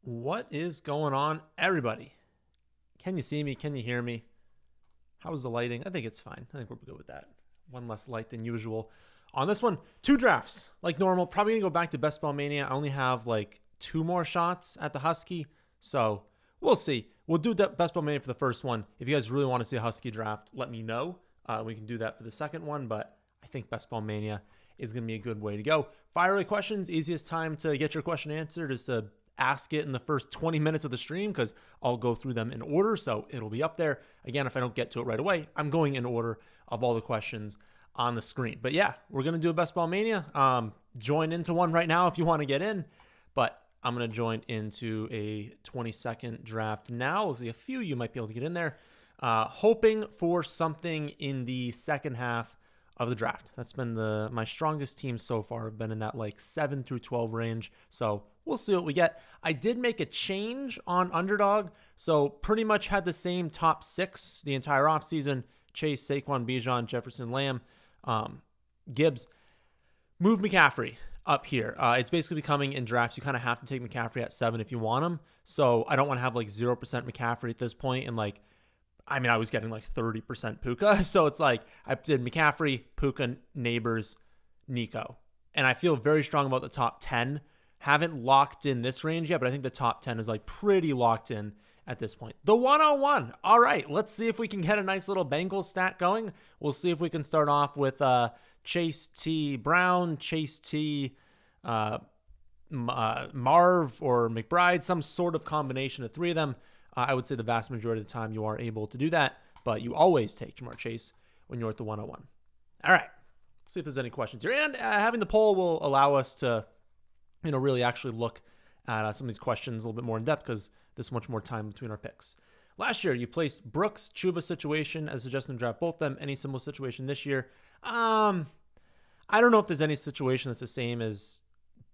What is going on, everybody? Can you see me? Can you hear me? How's the lighting? I think it's fine. I think we're good with that. One less light than usual. On this one, 2 drafts, like normal. Probably going to go back to Best Ball Mania. I only have like 2 more shots at the Husky, so we'll see. We'll do Best Ball Mania for the first one. If you guys really want to see a Husky draft, let me know. We can do that for the second one, but I think Best Ball Mania is going to be a good way to go. Fire away questions. Easiest time to get your question answered is to ask it in the first 20 minutes of the stream, because I'll go through them in order, so it'll be up there. Again, if I don't get to it right away, I'm going in order of all the questions on the screen. But yeah, we're going to do a Best Ball Mania. Join into one right now if you want to get in, but I'm going to join into a 20-second draft now. Looks like a few you might be able to get in there. Hoping for something in the second half of the draft. That's been my strongest team so far. I've been in that like 7 through 12 range. So we'll see what we get. I did make a change on Underdog. So pretty much had the same top 6 the entire offseason. Chase, Saquon, Bijan, Jefferson, Lamb, Gibbs. Move McCaffrey up here. It's basically becoming in drafts, you kind of have to take McCaffrey at 7 if you want him. So I don't want to have like 0% McCaffrey at this point, and like, I was getting like 30% Puka. So it's like I did McCaffrey, Puka, Neighbors, Nico. And I feel very strong about the top 10. Haven't locked in this range yet, but I think the top 10 is like pretty locked in at this point. The 101. All right, let's see if we can get a nice little Bengals stat going. We'll see if we can start off with Chase T. Brown, Chase T. Marv or McBride, some sort of combination of 3 of them. I would say the vast majority of the time you are able to do that, but you always take Jamar Chase when you're at the 101. All right, let's see if there's any questions here. And having the poll will allow us to, really actually look at some of these questions a little bit more in depth, because there's much more time between our picks. Last year, you placed Brooks, Chuba situation as suggested to draft both of them. Any similar situation this year? I don't know if there's any situation that's the same as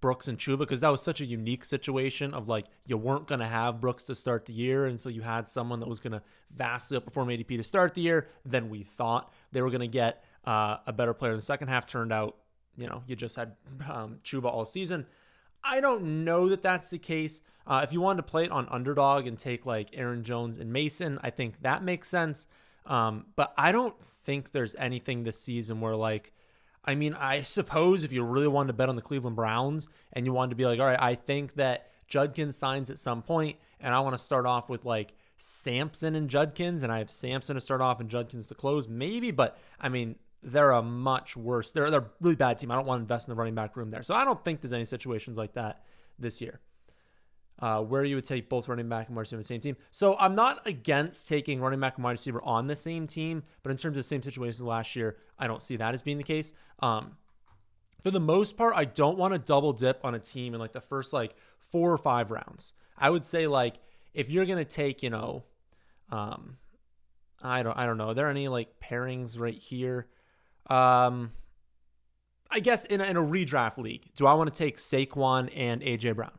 Brooks and Chuba, because that was such a unique situation of like you weren't going to have Brooks to start the year, and so you had someone that was going to vastly outperform ADP to start the year. Then we thought they were going to get a better player in the second half. Turned out, you just had Chuba all season. I don't know that that's the case. If you wanted to play it on Underdog and take like Aaron Jones and Mason, I think that makes sense. But I don't think there's anything this season where like, I suppose if you really wanted to bet on the Cleveland Browns and you wanted to be like, all right, I think that Judkins signs at some point, and I want to start off with like Sampson and Judkins, and I have Sampson to start off and Judkins to close, maybe. But they're a much worse. They're a really bad team. I don't want to invest in the running back room there. So I don't think there's any situations like that this year. Where you would take both running back and wide receiver on the same team. So I'm not against taking running back and wide receiver on the same team, but in terms of the same situations last year, I don't see that as being the case. For the most part, I don't want to double dip on a team in like the first like 4 or 5 rounds. I would say like if you're gonna take, I don't know. Are there any like pairings right here? I guess in a redraft league, do I want to take Saquon and AJ Brown?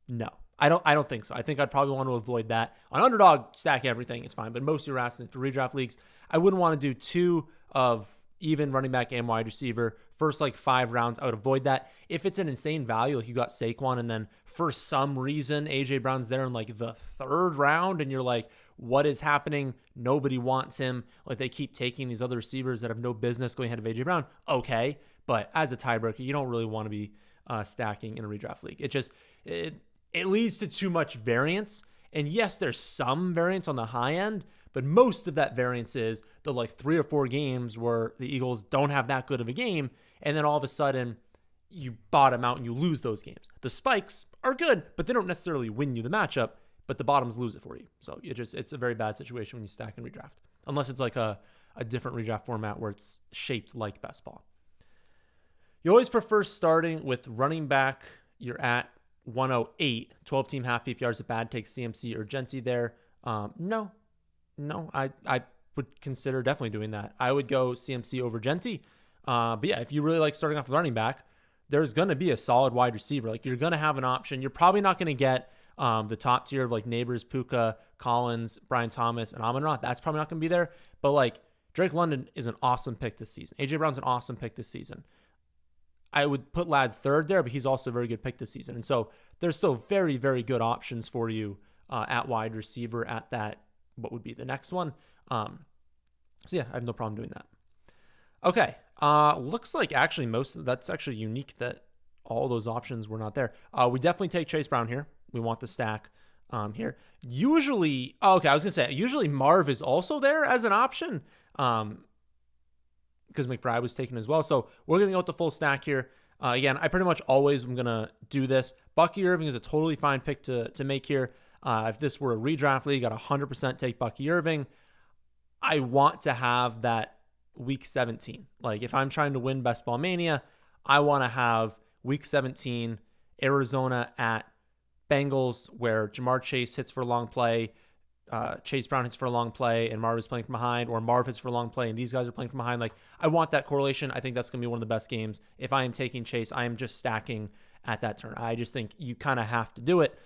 No, I don't think so. I think I'd probably want to avoid that. On Underdog, stack everything. It's fine. But most of your asking for redraft leagues, I wouldn't want to do 2 of even running back and wide receiver. First like 5 rounds, I would avoid that. If it's an insane value, like you got Saquon and then for some reason AJ Brown's there in like the 3rd round and you're like, what is happening? Nobody wants him. Like they keep taking these other receivers that have no business going ahead of AJ Brown. Okay. But as a tiebreaker, you don't really want to be stacking in a redraft league. It leads to too much variance. And yes, there's some variance on the high end, but most of that variance is the like 3 or 4 games where the Eagles don't have that good of a game. And then all of a sudden you bottom out and you lose those games. The spikes are good, but they don't necessarily win you the matchup, but the bottoms lose it for you. So it's a very bad situation when you stack and redraft, unless it's like a different redraft format where it's shaped like best ball. You always prefer starting with running back. You're at 108, 12-team half PPR is a bad take, CMC or Genty there. No, I would consider definitely doing that. I would go CMC over Genty. But yeah, if you really like starting off with running back, there's going to be a solid wide receiver. Like you're going to have an option. You're probably not going to get the top tier of like Neighbors, Puka, Collins, Brian Thomas, and Amon-Ra. That's probably not going to be there. But like Drake London is an awesome pick this season. AJ Brown's an awesome pick this season. I would put Ladd third there, but he's also a very good pick this season. And so there's still very, very good options for you at wide receiver at that, what would be the next one. So yeah, I have no problem doing that. Okay. Looks like actually that's actually unique that all those options were not there. We definitely take Chase Brown here. We want the stack here. Usually, usually Marv is also there as an option because McBride was taken as well. So we're going to go with the full stack here. Again, I pretty much always am going to do this. Bucky Irving is a totally fine pick to make here. If this were a redraft league, I'd 100% take Bucky Irving. I want to have that week 17. Like if I'm trying to win Best Ball Mania, I want to have week 17, Arizona at Bengals, where Jamar Chase hits for a long play, Chase Brown hits for a long play, and Marv is playing from behind, or Marv hits for a long play, and these guys are playing from behind. Like, I want that correlation. I think that's going to be one of the best games. If I am taking Chase, I am just stacking at that turn. I just think you kind of have to do it.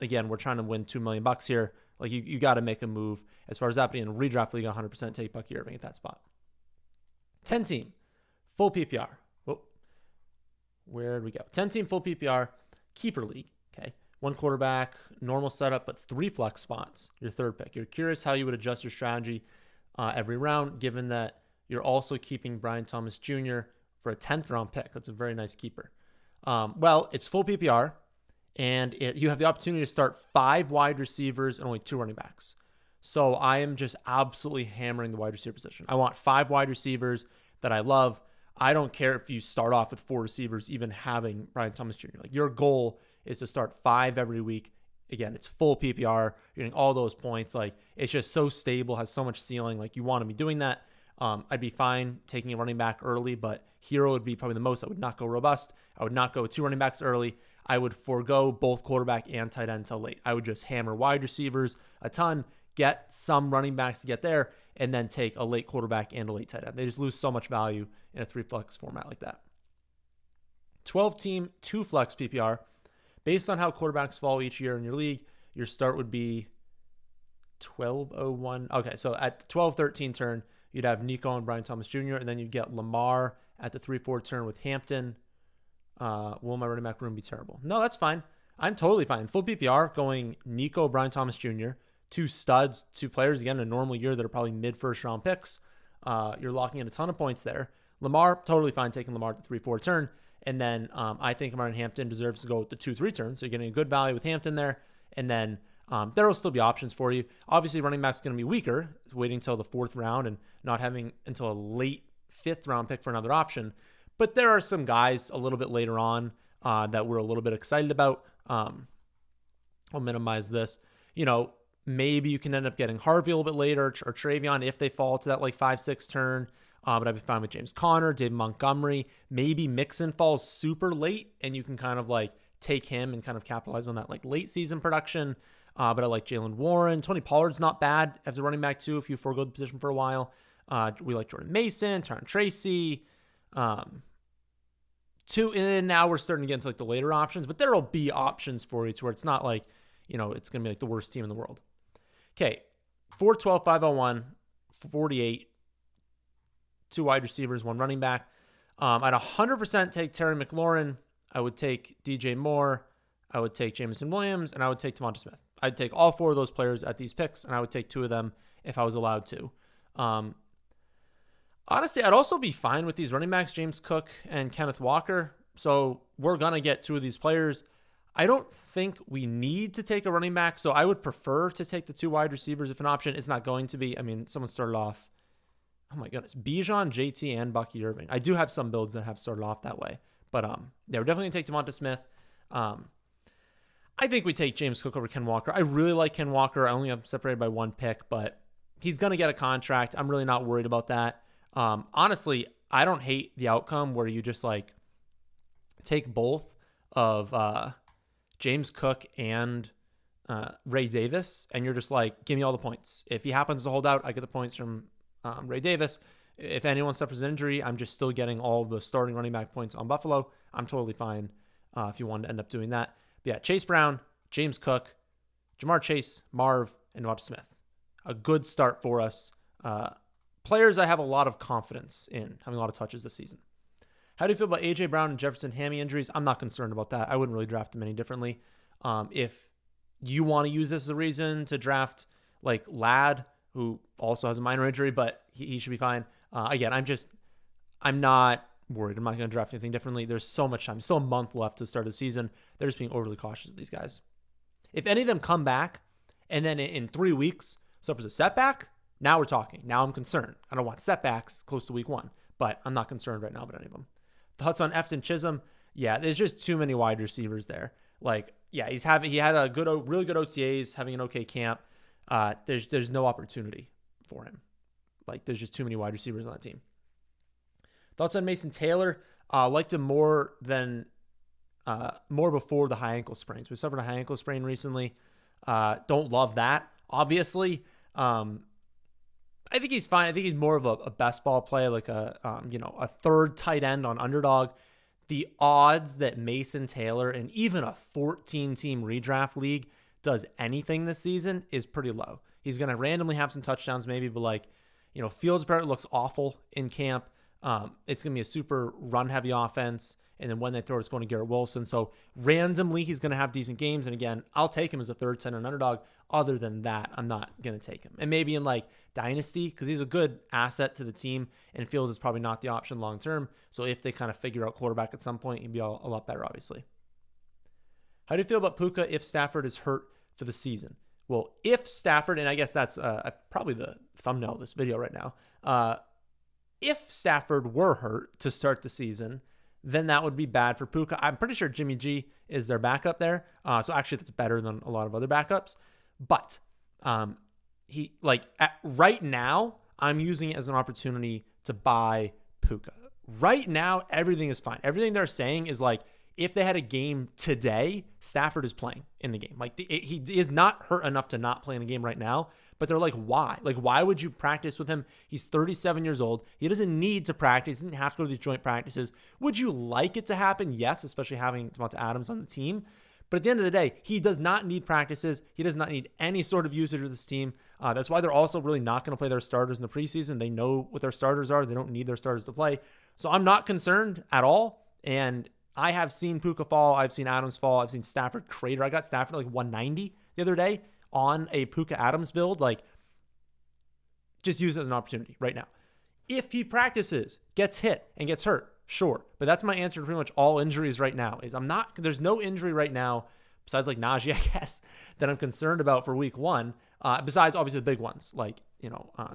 Again, we're trying to win $2 million here. Like, you got to make a move. As far as that being in a redraft league, 100% take Bucky Irving at that spot. 10-team, full PPR. Whoa. Where'd we go? 10-team, full PPR, keeper league. Okay. 1 quarterback, normal setup, but 3 flex spots, your third pick. You're curious how you would adjust your strategy every round, given that you're also keeping Brian Thomas Jr. for a 10th round pick. That's a very nice keeper. Well, it's full PPR, and you have the opportunity to start 5 wide receivers and only 2 running backs. So I am just absolutely hammering the wide receiver position. I want 5 wide receivers that I love. I don't care if you start off with 4 receivers, even having Brian Thomas Jr. Like, your goal is to start 5 every week. Again, it's full PPR. You're getting all those points. Like, it's just so stable, has so much ceiling. Like, you want to be doing that. I'd be fine taking a running back early, but Hero would be probably the most. I would not go robust. I would not go with 2 running backs early. I would forego both quarterback and tight end until late. I would just hammer wide receivers a ton, get some running backs to get there, and then take a late quarterback and a late tight end. They just lose so much value in a 3 flex format like that. 12-team, 2 flex PPR. Based on how quarterbacks fall each year in your league, your start would be 12-01. Okay, so at 12-13 turn, you'd have Nico and Brian Thomas Jr., and then you'd get Lamar at the 3-4 turn with Hampton. Will my running back room be terrible? No, that's fine. I'm totally fine. Full PPR, going Nico, Brian Thomas Jr., 2 studs, 2 players, again, in a normal year that are probably mid-first round picks. You're locking in a ton of points there. Lamar, totally fine taking Lamar at the 3-4 turn. And then I think Martin Hampton deserves to go with the 2-3 turn. So you're getting a good value with Hampton there. And then there will still be options for you. Obviously, running back's going to be weaker, waiting until the 4th round and not having until a late 5th round pick for another option. But there are some guys a little bit later on that we're a little bit excited about. I'll minimize this. Maybe you can end up getting Harvey a little bit later or Travion if they fall to that like 5-6 turn. But I'd be fine with James Conner, David Montgomery. Maybe Mixon falls super late and you can kind of like take him and kind of capitalize on that like late season production. But I like Jalen Warren. Tony Pollard's not bad as a running back too if you forego the position for a while. We like Jordan Mason, Tyron Tracy. And now we're starting to get into like the later options, but there will be options for you to where it's not like, it's going to be like the worst team in the world. Okay, 4-12, 501, 48. 2 wide receivers, 1 running back. I'd 100% take Terry McLaurin. I would take DJ Moore. I would take Jameson Williams, and I would take Devonta Smith. I'd take all 4 of those players at these picks, and I would take 2 of them if I was allowed to. Honestly, I'd also be fine with these running backs, James Cook and Kenneth Walker. So we're going to get 2 of these players. I don't think we need to take a running back, so I would prefer to take the 2 wide receivers if an option. It's not going to be. I mean, someone started off, oh my goodness, Bijan, JT, and Bucky Irving. I do have some builds that have started off that way. But yeah, we're definitely going to take Devonta Smith. I think we take James Cook over Ken Walker. I really like Ken Walker. I only am separated by 1 pick, but he's going to get a contract. I'm really not worried about that. Honestly, I don't hate the outcome where you just like take both of James Cook and Ray Davis, and you're just like, give me all the points. If he happens to hold out, I get the points from Ray Davis. If anyone suffers an injury, I'm just still getting all the starting running back points on Buffalo. I'm totally fine if you want to end up doing that. But yeah, Chase Brown, James Cook, Jamar Chase, Marv, and Devonta Smith. A good start for us. Players I have a lot of confidence in having a lot of touches this season. How do you feel about A.J. Brown and Jefferson hammy injuries? I'm not concerned about that. I wouldn't really draft them any differently. If you want to use this as a reason to draft like Ladd, who also has a minor injury, but he should be fine. Again, I'm not worried. I'm not going to draft anything differently. There's so much time. Still a month left to start the season. They're just being overly cautious with these guys. If any of them come back and then in 3 weeks suffers a setback, now we're talking. Now I'm concerned. I don't want setbacks close to week 1, but I'm not concerned right now about any of them. Thoughts on Efton Chisholm? Yeah, there's just too many wide receivers there. Like, yeah, he had a really good OTAs, having an okay camp. There's no opportunity for him. Like, there's just too many wide receivers on that team. Thoughts on Mason Taylor? Liked him more before the high ankle sprains. We suffered a high ankle sprain recently. Don't love that, obviously. I think he's fine. I think he's more of a best ball play, like a third tight end on Underdog. The odds that Mason Taylor in even a 14-team redraft league does anything this season is pretty low. He's going to randomly have some touchdowns maybe, but Fields apparently looks awful in camp. It's going to be a super run-heavy offense, and then when they throw it's going to Garrett Wilson. So randomly he's going to have decent games, and again, I'll take him as a third tight end Underdog. Other than that, I'm not going to take him. And maybe in Dynasty, because he's a good asset to the team, and Fields is probably not the option long-term. So if they kind of figure out quarterback at some point, he'd be a lot better, obviously. How do you feel about Puka if Stafford is hurt for the season? Well, if Stafford, and I guess that's probably the thumbnail of this video right now, if Stafford were hurt to start the season, then that would be bad for Puka. I'm pretty sure Jimmy G is their backup there. So actually that's better than a lot of other backups. But right now, I'm using it as an opportunity to buy Puka. Right now, everything is fine. Everything they're saying is if they had a game today, Stafford is playing in the game. He is not hurt enough to not play in the game right now. But they're why? Why would you practice with him? He's 37 years old. He doesn't need to practice. He doesn't have to go to these joint practices. Would you like it to happen? Yes, especially having Devonta Adams on the team. But at the end of the day, he does not need practices. He does not need any sort of usage of this team. That's why they're also really not going to play their starters in the preseason. They know what their starters are. They don't need their starters to play. So I'm not concerned at all. And I have seen Puka fall. I've seen Adams fall. I've seen Stafford crater. I got Stafford 190 the other day on a Puka Adams build. Just use it as an opportunity right now. If he practices, gets hit, and gets hurt, sure. But that's my answer to pretty much all injuries right now. There's no injury right now besides Najee, I guess, that I'm concerned about for week 1. Besides obviously the big ones, the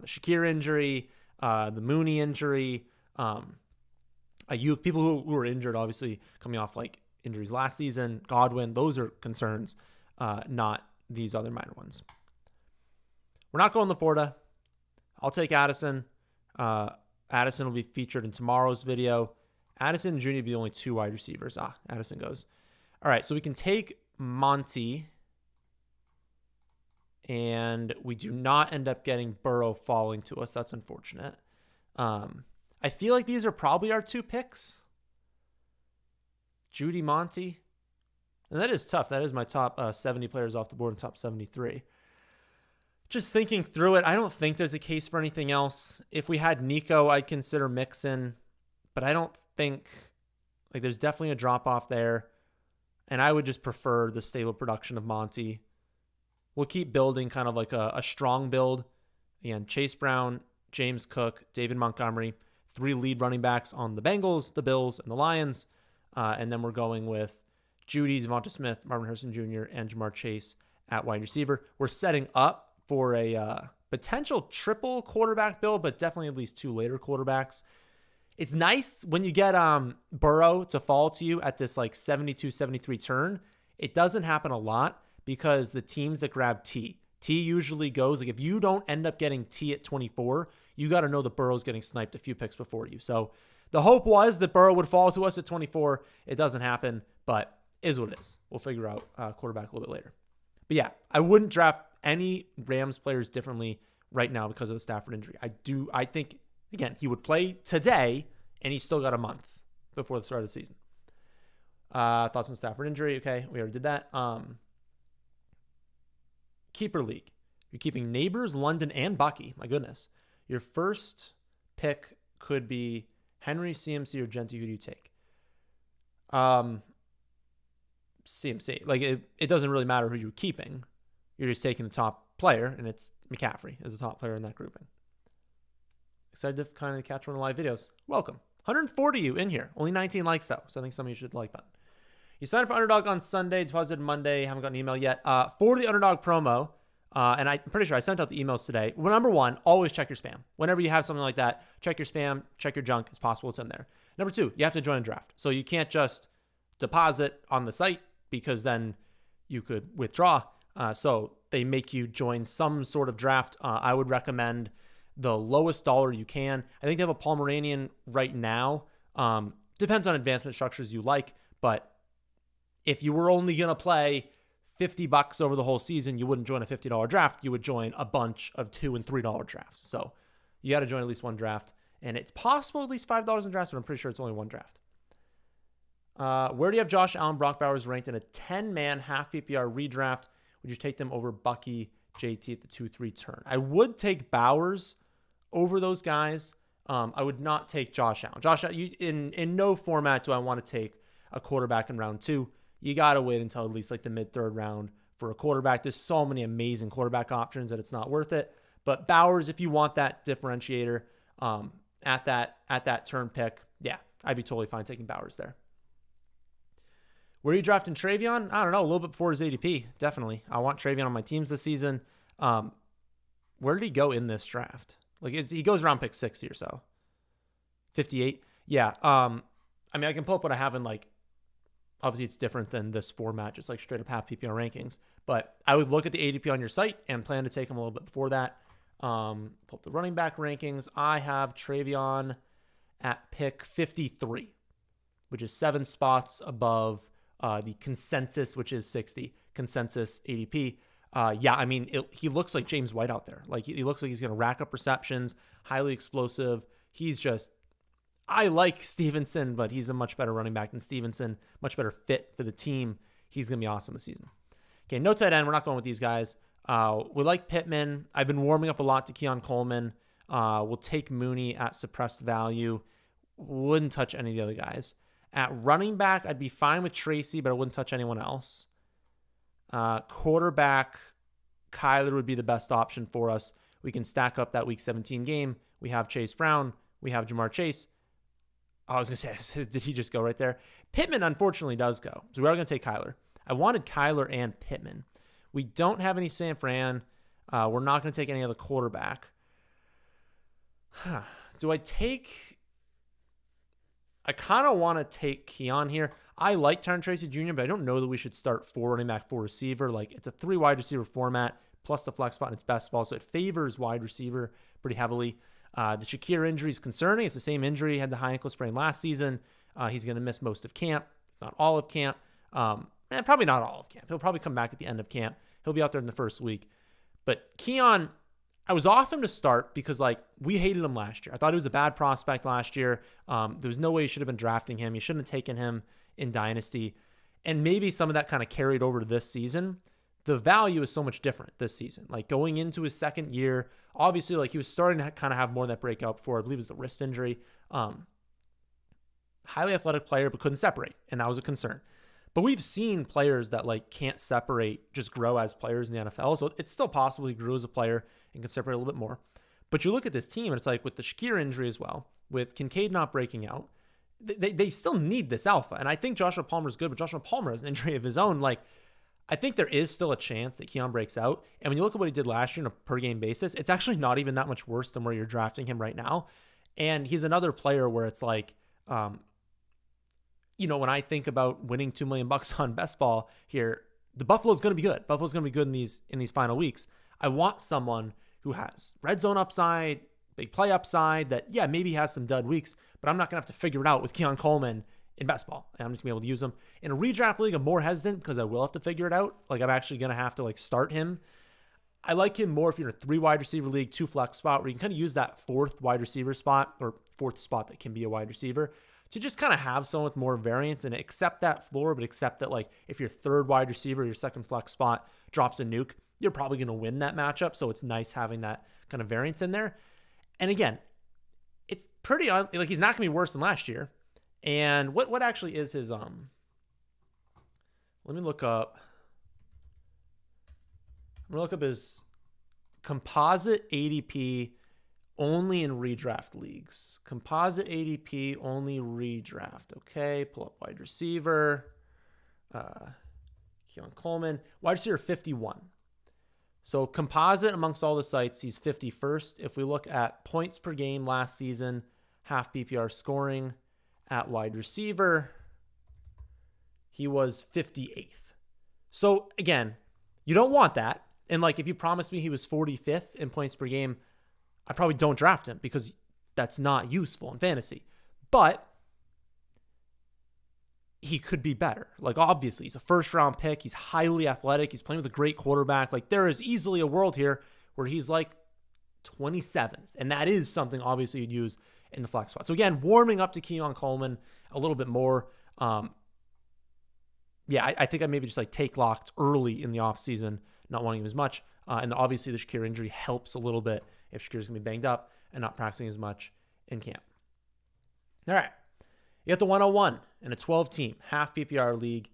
Shakir injury, the Mooney injury, people who were injured, obviously coming off injuries last season, Godwin, those are concerns, not these other minor ones. We're not going Laporta. I'll take Addison. Addison will be featured in tomorrow's video. Addison and Judy will be the only 2 wide receivers. Addison goes. All right, so we can take Monty, and we do not end up getting Burrow falling to us. That's unfortunate. I feel like these are probably our 2 picks. Judy, Monty. And that is tough. That is my top 70 players off the board and top 73. Just thinking through it, I don't think there's a case for anything else. If we had Nico, I'd consider Mixon. But I don't think, there's definitely a drop-off there. And I would just prefer the stable production of Monty. We'll keep building kind of a strong build. Again, Chase Brown, James Cook, David Montgomery. 3 lead running backs on the Bengals, the Bills, and the Lions. And then we're going with Judy, Devonta Smith, Marvin Harrison Jr., and Jamar Chase at wide receiver. We're setting up for a potential triple quarterback build, but definitely at least 2 later quarterbacks. It's nice when you get Burrow to fall to you at this 72, 73 turn. It doesn't happen a lot because the teams that grab T usually goes, if you don't end up getting T at 24, you got to know that Burrow's getting sniped a few picks before you. So the hope was that Burrow would fall to us at 24. It doesn't happen, but is what it is. We'll figure out quarterback a little bit later. But yeah, I wouldn't draft any Rams players differently right now because of the Stafford injury. I think, again, he would play today, and he's still got a month before the start of the season. Thoughts on Stafford injury? Okay, we already did that. Keeper league. You're keeping Neighbors, London, and Bucky. My goodness. Your first pick could be Henry, CMC, or Genti, who do you take? CMC. Like, it doesn't really matter who you're keeping. You're just taking the top player, and it's McCaffrey as the top player in that grouping. Excited to kind of catch one of the live videos. Welcome. 140 you in here. Only 19 likes, though, so I think some of you should like button. You signed up for Underdog on Sunday, deposited Monday. Haven't gotten an email yet. For the Underdog promo, and I'm pretty sure I sent out the emails today. Well, number one, always check your spam. Whenever you have something like that, check your spam, check your junk. It's possible it's in there. Number two, you have to join a draft. So you can't just deposit on the site because then you could withdraw. So they make you join some sort of draft. I would recommend the lowest dollar you can. I think they have a Pomeranian right now. Depends on advancement structures you like, but if you were only going to play $50 over the whole season, you wouldn't join a $50 draft. You would join a bunch of $2 and $3 drafts. So you got to join at least one draft, and it's possible at least $5 in drafts, but I'm pretty sure it's only one draft. Where do you have Josh Allen, Brock Bowers ranked in a 10-man half PPR redraft? Would you take them over Bucky, JT at the 2-3 turn? I would take Bowers over those guys. I would not take Josh Allen. Josh Allen, in no format do I want to take a quarterback in round 2. You got to wait until at least like the mid-third round for a quarterback. There's so many amazing quarterback options that it's not worth it. But Bowers, if you want that differentiator at that turn pick, yeah, I'd be totally fine taking Bowers there. Where are you drafting Travion? I don't know, a little bit before his ADP, definitely. I want Travion on my teams this season. Where did he go in this draft? Like, he goes around pick 60 or so. 58? Yeah. I mean, I can pull up what I have in, like, obviously it's different than this format, just like straight up half PPR rankings. But I would look at the ADP on your site and plan to take him a little bit before that. Pull up the running back rankings. I have Travion at pick 53, which is 7 spots above the consensus, which is 60, consensus ADP. Yeah, I mean, he looks like James White out there. Like, he looks like he's going to rack up receptions, highly explosive. He's just, I like Stevenson, but he's a much better running back than Stevenson, much better fit for the team. He's going to be awesome this season. Okay, no tight end. We're not going with these guys. We like Pittman. I've been warming up a lot to Keon Coleman. We'll take Mooney at suppressed value. Wouldn't touch any of the other guys. At running back, I'd be fine with Tracy, but I wouldn't touch anyone else. Quarterback, Kyler would be the best option for us. We can stack up that Week 17 game. We have Chase Brown. We have Jamar Chase. I was going to say, did he just go right there? Pittman, unfortunately, does go. So we are going to take Kyler. I wanted Kyler and Pittman. We don't have any San Fran. We're not going to take any other quarterback. Do I take... I kind of want to take Keon here. I like Tyron Tracy Jr., but I don't know that we should start 4 running back, 4 receiver. Like, it's a 3 wide receiver format plus the flex spot in its best ball, so it favors wide receiver pretty heavily. The Shakir injury is concerning. It's the same injury. He had the high ankle sprain last season. He's going to miss most of camp, not all of camp. Probably not all of camp. He'll probably come back at the end of camp. He'll be out there in the first week. But Keon, I was off him to start because, like, we hated him last year. I thought he was a bad prospect last year. There was no way you should have been drafting him. You shouldn't have taken him in Dynasty. And maybe some of that kind of carried over to this season. The value is so much different this season. Like, going into his second year, obviously, like, he was starting to kind of have more of that breakout before. I believe it was a wrist injury. Highly athletic player, but couldn't separate, and that was a concern. But we've seen players that, like, can't separate just grow as players in the NFL. So it's still possible he grew as a player and can separate a little bit more. But you look at this team, and it's like with the Shakir injury as well, with Kincaid not breaking out, they still need this alpha. And I think Joshua Palmer is good, but Joshua Palmer has an injury of his own. Like, I think there is still a chance that Keon breaks out. And when you look at what he did last year on a per-game basis, it's actually not even that much worse than where you're drafting him right now. And he's another player where it's like, you know, when I think about winning $2 million on best ball here, the Buffalo's going to be good. Buffalo's going to be good in these final weeks. I want someone who has red zone upside, big play upside that, yeah, maybe has some dud weeks, but I'm not going to have to figure it out with Keon Coleman in best ball. And I'm just going to be able to use him. In a redraft league, I'm more hesitant because I will have to figure it out. Like, I'm actually going to have to, like, start him. I like him more if you're in a 3 wide receiver league, 2 flex spot, where you can kind of use that 4th wide receiver spot or 4th spot that can be a wide receiver to just kind of have someone with more variance and accept that floor, but accept that, like, if your 3rd wide receiver, your 2nd flex spot drops a nuke, you're probably going to win that matchup. So it's nice having that kind of variance in there. And again, it's pretty like he's not going to be worse than last year. And what actually is his let me look up. I'm going to look up his composite ADP only in redraft leagues. Composite ADP only redraft. Okay, pull up wide receiver. Keon Coleman. Wide receiver 51. So composite amongst all the sites, he's 51st. If we look at points per game last season, half PPR scoring at wide receiver, he was 58th. So again, you don't want that. And like if you promised me he was 45th in points per game, I probably don't draft him because that's not useful in fantasy. But he could be better. Like obviously he's a first round pick. He's highly athletic. He's playing with a great quarterback. Like there is easily a world here where he's like 27th. And that is something obviously you'd use in the flex spot. So again, warming up to Keon Coleman a little bit more. I think I maybe just like take locked early in the offseason, not wanting him as much. And then obviously the Shakir injury helps a little bit if Shakir's going to be banged up and not practicing as much in camp. All right. You got the 101 in a 12-team, half PPR league.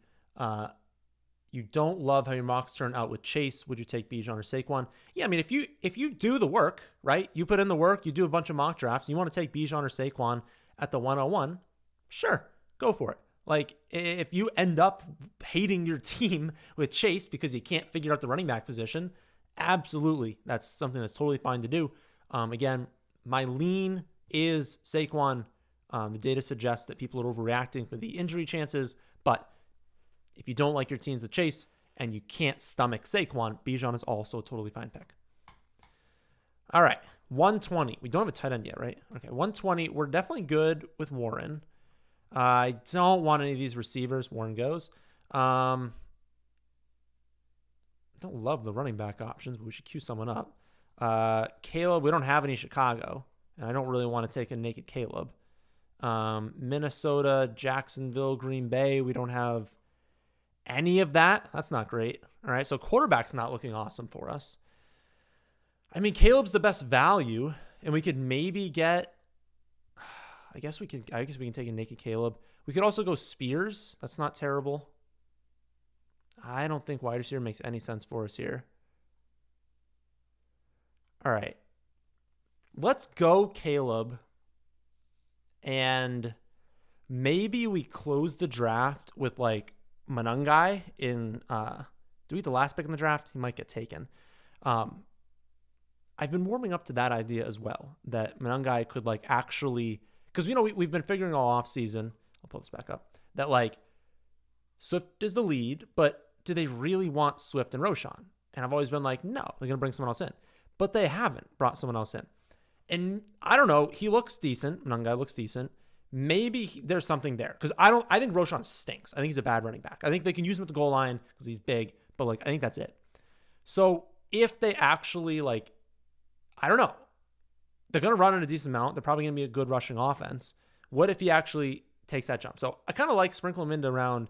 You don't love how your mocks turn out with Chase. Would you take Bijan or Saquon? Yeah, I mean, if you do the work, right? You put in the work, you do a bunch of mock drafts, and you want to take Bijan or Saquon at the 101, sure, go for it. Like, if you end up hating your team with Chase because you can't figure out the running back position, absolutely, that's something that's totally fine to do. Again, my lean is Saquon. The data suggests that people are overreacting for the injury chances, but if you don't like your teams with Chase and you can't stomach Saquon, Bijan is also a totally fine pick. All right, 120. We don't have a tight end yet, right? Okay, 120. We're definitely good with Warren. I don't want any of these receivers. Warren goes. I don't love the running back options, but we should queue someone up. Caleb, we don't have any Chicago, and I don't really want to take a naked Caleb. Minnesota, Jacksonville, Green Bay, we don't have any of that. That's not great. All right, so quarterback's not looking awesome for us. I mean, Caleb's the best value, and we could maybe get, I guess we can take a naked Caleb. We could also go Spears. That's not terrible. I don't think wide receiver makes any sense for us here. All right. Let's go Caleb. And maybe we close the draft with like Manungai in do we get the last pick in the draft? He might get taken. I've been warming up to that idea as well, that Manungai could like actually, because we've been figuring all off season. I'll pull this back up. That like Swift is the lead, but do they really want Swift and Roshan? And I've always been like, no, they're gonna bring someone else in, but they haven't brought someone else in. And I don't know. He looks decent. Manungai looks decent. Maybe there's something there because I think Roshan stinks. I think he's a bad running back. I think they can use him at the goal line because he's big, but like I think that's it. So if they actually like, I don't know, they're gonna run in a decent amount. They're probably gonna be a good rushing offense. What if he actually takes that jump? So I kind of like sprinkle him into around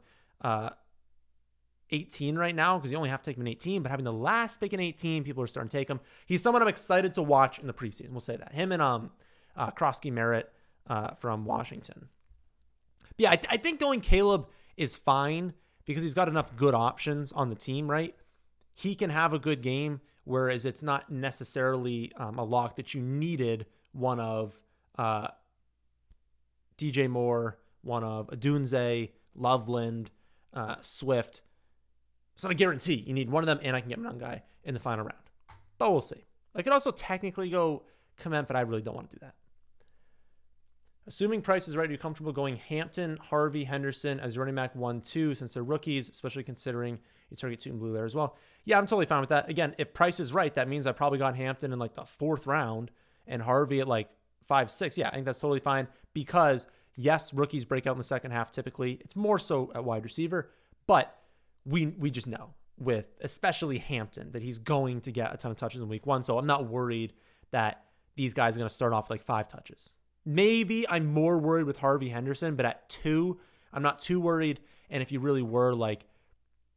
18 right now because you only have to take him in 18, but having the last pick in 18, people are starting to take him. He's someone I'm excited to watch in the preseason. We'll say that. Him and Krosky Merritt from Washington. But yeah, I think going Caleb is fine because he's got enough good options on the team, right? He can have a good game, whereas it's not necessarily a lock that you needed one of DJ Moore, one of Adunze, Loveland, Swift. It's not a guarantee. You need one of them, and I can get Manungai in the final round. But we'll see. I could also technically go Clement, but I really don't want to do that. Assuming price is right, are you comfortable going Hampton, Harvey, Henderson as running back 1-2 since they're rookies, especially considering you target 2 in blue there as well? Yeah, I'm totally fine with that. Again, if price is right, that means I probably got Hampton in like the 4th round and Harvey at like 5-6. Yeah, I think that's totally fine because, yes, rookies break out in the second half typically. It's more so at wide receiver, but we just know with especially Hampton that he's going to get a ton of touches in week 1. So I'm not worried that these guys are going to start off like 5 touches. Maybe I'm more worried with Harvey Henderson, but at 2, I'm not too worried. And if you really were like,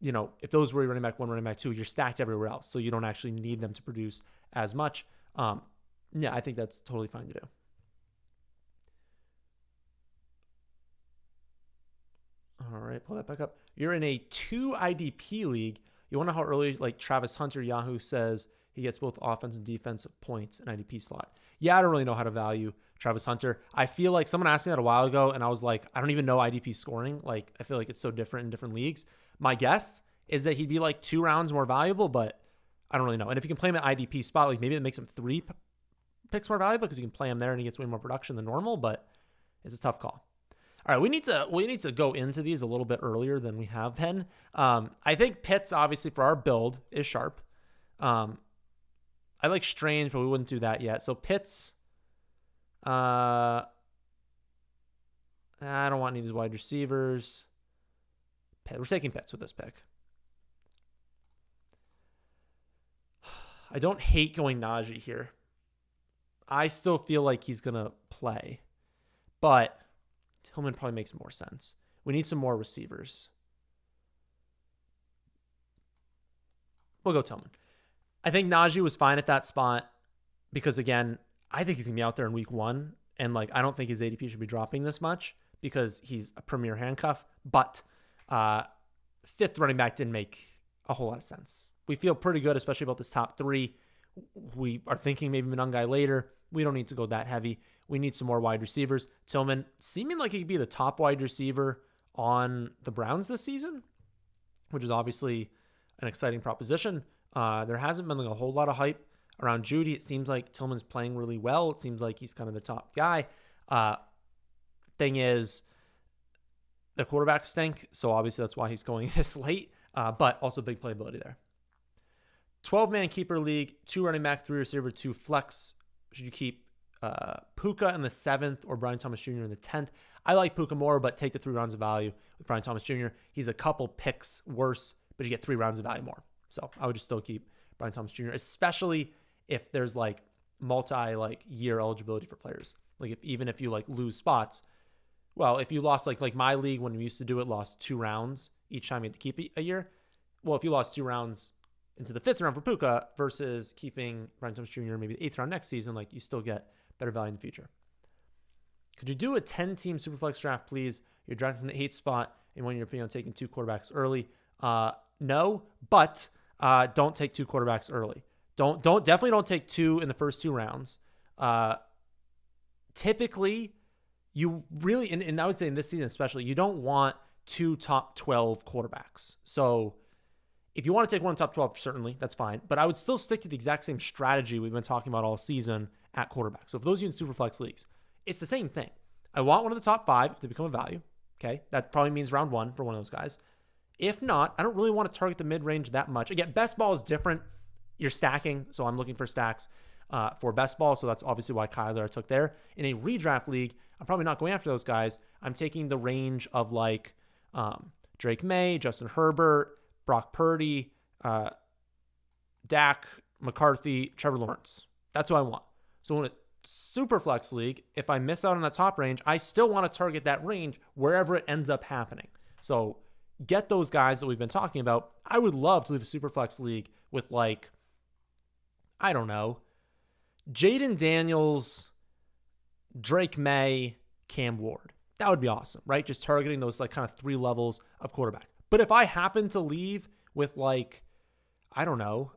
if those were running back 1, running back 2, you're stacked everywhere else. So you don't actually need them to produce as much. Yeah, I think that's totally fine to do. All right, pull that back up. You're in a 2 IDP league. You wonder how early, like Travis Hunter, Yahoo says he gets both offense and defensive points in IDP slot. Yeah, I don't really know how to value Travis Hunter. I feel like someone asked me that a while ago, and I was like, I don't even know IDP scoring. Like, I feel like it's so different in different leagues. My guess is that he'd be like 2 rounds more valuable, but I don't really know. And if you can play him at IDP spot, like maybe it makes him 3 picks more valuable because you can play him there and he gets way more production than normal, but it's a tough call. All right, we need to go into these a little bit earlier than we have been. I think Pitts, obviously, for our build is sharp. I like Strange, but we wouldn't do that yet. So Pitts, I don't want any of these wide receivers. We're taking Pitts with this pick. I don't hate going Najee here. I still feel like he's going to play, but Tillman probably makes more sense. We need some more receivers. We'll go Tillman. I think Najee was fine at that spot because, again, I think he's going to be out there in week 1. And, like, I don't think his ADP should be dropping this much because he's a premier handcuff. But 5th running back didn't make a whole lot of sense. We feel pretty good, especially about this top 3. We are thinking maybe Monangai later. We don't need to go that heavy. We need some more wide receivers. Tillman seeming like he could be the top wide receiver on the Browns this season, which is obviously an exciting proposition. There hasn't been like a whole lot of hype around Judy. It seems like Tillman's playing really well. It seems like he's kind of the top guy. Thing is, the quarterbacks stink, so obviously that's why he's going this late, but also big playability there. 12-man keeper league, 2 running back, 3 receiver, 2 flex. Should you keep Puka in the 7th or Brian Thomas Jr. in the 10th? I like Puka more, but take the 3 rounds of value with Brian Thomas Jr. He's a couple picks worse, but you get 3 rounds of value more. So I would just still keep Brian Thomas Jr., especially if there's like multi-year eligibility for players. Like even if you like lose spots, well, if you lost like my league when we used to do it, lost 2 rounds each time you had to keep a year. Well, if you lost 2 rounds into the 5th round for Puka versus keeping Brian Thomas Jr. maybe the 8th round next season, like you still get better value in the future. Could you do a 10-team Superflex draft, please? You're drafting from the 8th spot and when you're taking 2 quarterbacks early. No, but don't take 2 quarterbacks early. Definitely don't take 2 in the first 2 rounds. Typically, you really, and I would say in this season especially, you don't want 2 top 12 quarterbacks. So if you want to take one top 12, certainly, that's fine. But I would still stick to the exact same strategy we've been talking about all season at quarterback. So if those of you in Superflex leagues, it's the same thing. I want one of the top 5 to become a value. Okay, that probably means round 1 for one of those guys. If not, I don't really want to target the mid-range that much. Again, best ball is different. You're stacking, so I'm looking for stacks for best ball. So that's obviously why Kyler I took there. In a redraft league, I'm probably not going after those guys. I'm taking the range of like Drake May, Justin Herbert, Brock Purdy, Dak, McCarthy, Trevor Lawrence. That's what I want. So in a Superflex league, if I miss out on that top range, I still want to target that range wherever it ends up happening. So get those guys that we've been talking about. I would love to leave a Superflex league with like, I don't know, Jaden Daniels, Drake May, Cam Ward. That would be awesome, right? Just targeting those like kind of 3 levels of quarterback. But if I happen to leave with like, I don't know,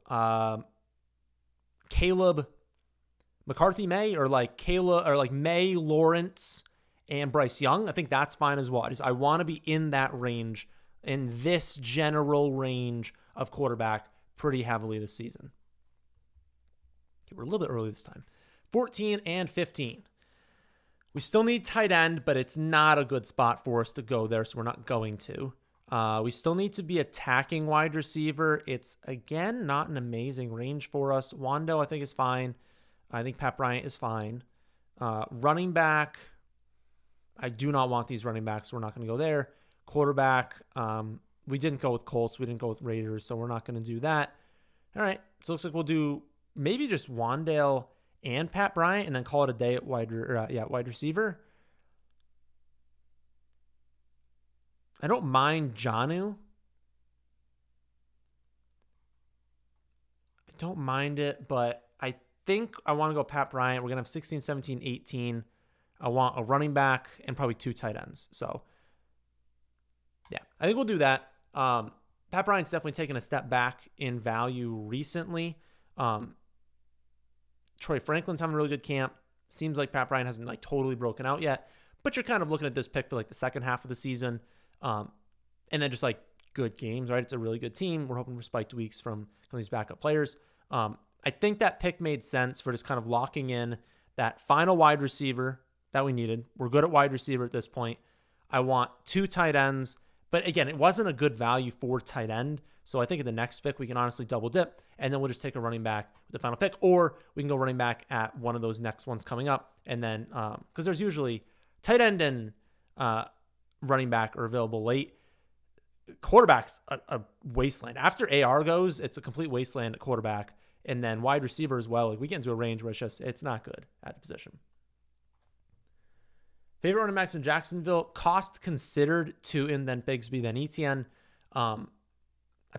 Caleb McCarthy May or like Caleb or like May Lawrence and Bryce Young, I think that's fine as well. I want to be in that range, in this general range of quarterback pretty heavily this season. Okay, we're a little bit early this time. 14 and 15. We still need tight end, but it's not a good spot for us to go there, so we're not going to. We still need to be attacking wide receiver. It's, again, not an amazing range for us. Wando, I think, is fine. I think Pat Bryant is fine. Running back, I do not want these running backs. We're not going to go there. Quarterback, we didn't go with Colts. We didn't go with Raiders, so we're not going to do that. All right, so it looks like we'll do maybe just Wandale and Pat Bryant and then call it a day at wide receiver. I don't mind Jonnu. I don't mind it, but I think I want to go Pat Bryant. We're going to have 16, 17, 18. I want a running back and probably 2 tight ends. So Yeah, I think we'll do that. Pat Bryant's definitely taken a step back in value recently. Troy Franklin's having a really good camp. Seems like Pat Bryant hasn't like totally broken out yet, but you're kind of looking at this pick for like the second half of the season. And then just like good games, right? It's a really good team. We're hoping for spiked weeks from these backup players. I think that pick made sense for just kind of locking in that final wide receiver that we needed. We're good at wide receiver at this point. I want 2 tight ends, but again, it wasn't a good value for tight end. So I think in the next pick, we can honestly double dip, and then we'll just take a running back with the final pick, or we can go running back at one of those next ones coming up. And then, because there's usually tight end and running back are available late. Quarterback's a wasteland. After AR goes, it's a complete wasteland at quarterback. And then wide receiver as well. Like we get into a range where it's not good at the position. Favorite running backs in Jacksonville, cost considered to and then Bigsby, then Etienne. I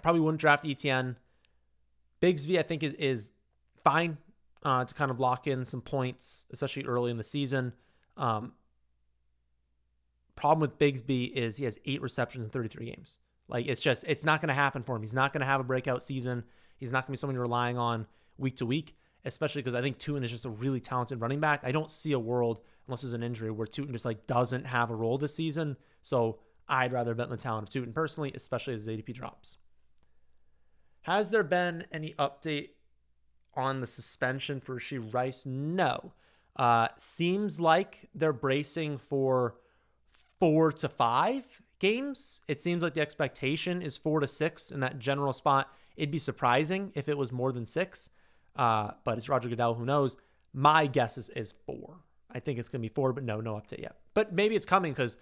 probably wouldn't draft Etienne. Bigsby, I think, is fine to kind of lock in some points, especially early in the season. Problem with Bigsby is he has 8 receptions in 33 games. Like it's not going to happen for him. He's not going to have a breakout season. He's not going to be someone you're relying on week to week, especially because I think Tootin is just a really talented running back. I don't see a world, unless there's an injury, where Tootin just like doesn't have a role this season. So I'd rather bet on the talent of Tootin personally, especially as his ADP drops. Has there been any update on the suspension for Rashee Rice? No. Seems like they're bracing for 4 to 5 games. It seems like the expectation is 4 to 6 in that general spot. It'd be surprising if it was more than 6, but it's Roger Goodell. Who knows? My guess is 4. I think it's going to be 4, but no update yet. But maybe it's coming because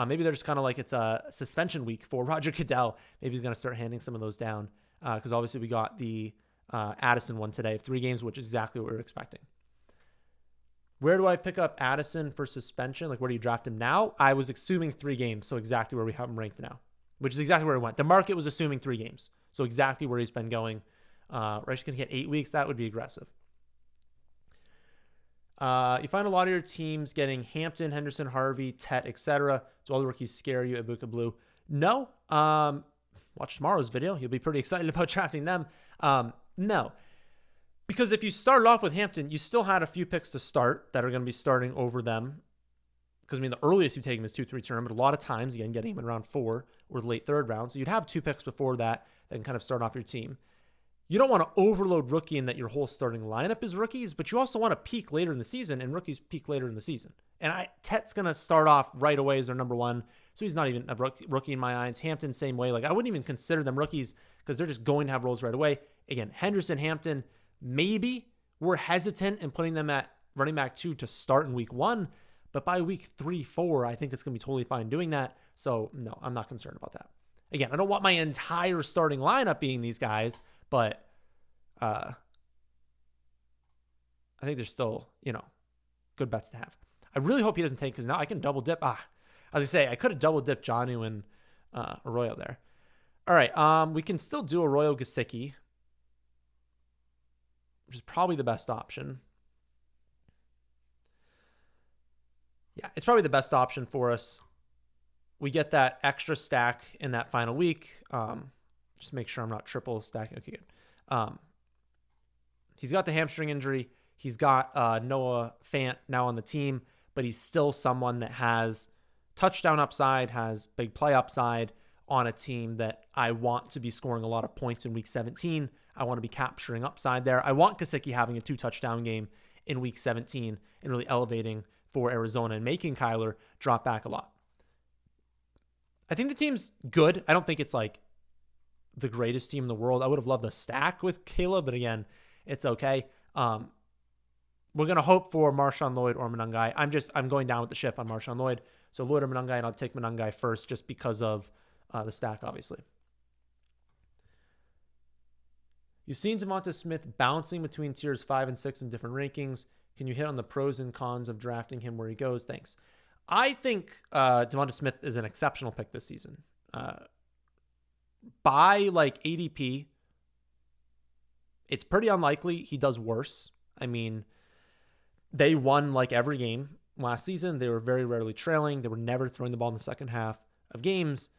maybe they're just kind of like it's a suspension week for Roger Goodell. Maybe he's going to start handing some of those down because obviously we got the Addison one today of 3 games, which is exactly what we were expecting. Where do I pick up Addison for suspension? Like, where do you draft him now? I was assuming 3 games, so exactly where we have him ranked now, which is exactly where he went. The market was assuming 3 games, so exactly where he's been going. Rice going to get 8 weeks. That would be aggressive. You find a lot of your teams getting Hampton, Henderson, Harvey, Tet, etc. Do all the rookies scare you at Buka Blue? No. Watch tomorrow's video. You'll be pretty excited about drafting them. No. Because if you started off with Hampton, you still had a few picks to start that are going to be starting over them. Because, I mean, the earliest you take him is 2-3 turn, but a lot of times, again, getting him in round 4 or the late 3rd round. So you'd have 2 picks before that can kind of start off your team. You don't want to overload rookie in that your whole starting lineup is rookies, but you also want to peak later in the season, and rookies peak later in the season. And Tet's going to start off right away as their number 1, so he's not even a rookie in my eyes. Hampton, same way. Like, I wouldn't even consider them rookies because they're just going to have roles right away. Again, Henderson, Hampton, maybe we're hesitant in putting them at running back 2 to start in week 1, but by week 3, 4, I think it's going to be totally fine doing that. So, no, I'm not concerned about that. Again, I don't want my entire starting lineup being these guys, but I think there's still, good bets to have. I really hope he doesn't take, because now I can double dip. As I say, I could have double dipped Jonnu and Arroyo there. All right, we can still do Arroyo Gesicki, which is probably the best option. Yeah, it's probably the best option for us. We get that extra stack in that final week. Just make sure I'm not triple stacking. Okay, good. He's got the hamstring injury. He's got Noah Fant now on the team, but he's still someone that has touchdown upside, has big play upside on a team that I want to be scoring a lot of points in week 17. I want to be capturing upside there. I want Gesicki having a 2-touchdown game in week 17 and really elevating for Arizona and making Kyler drop back a lot. I think the team's good. I don't think it's like the greatest team in the world. I would have loved a stack with Caleb, but again, it's okay. We're going to hope for Marshawn Lloyd or Monangai. I'm going down with the ship on Marshawn Lloyd. So Lloyd or Monangai, and I'll take Monangai first just because of the stack, obviously. You've seen Devonta Smith bouncing between tiers 5 and 6 in different rankings. Can you hit on the pros and cons of drafting him where he goes? Thanks. I think Devonta Smith is an exceptional pick this season. By like ADP, it's pretty unlikely he does worse. I mean, they won like every game last season. They were very rarely trailing. They were never throwing the ball in the second half of games.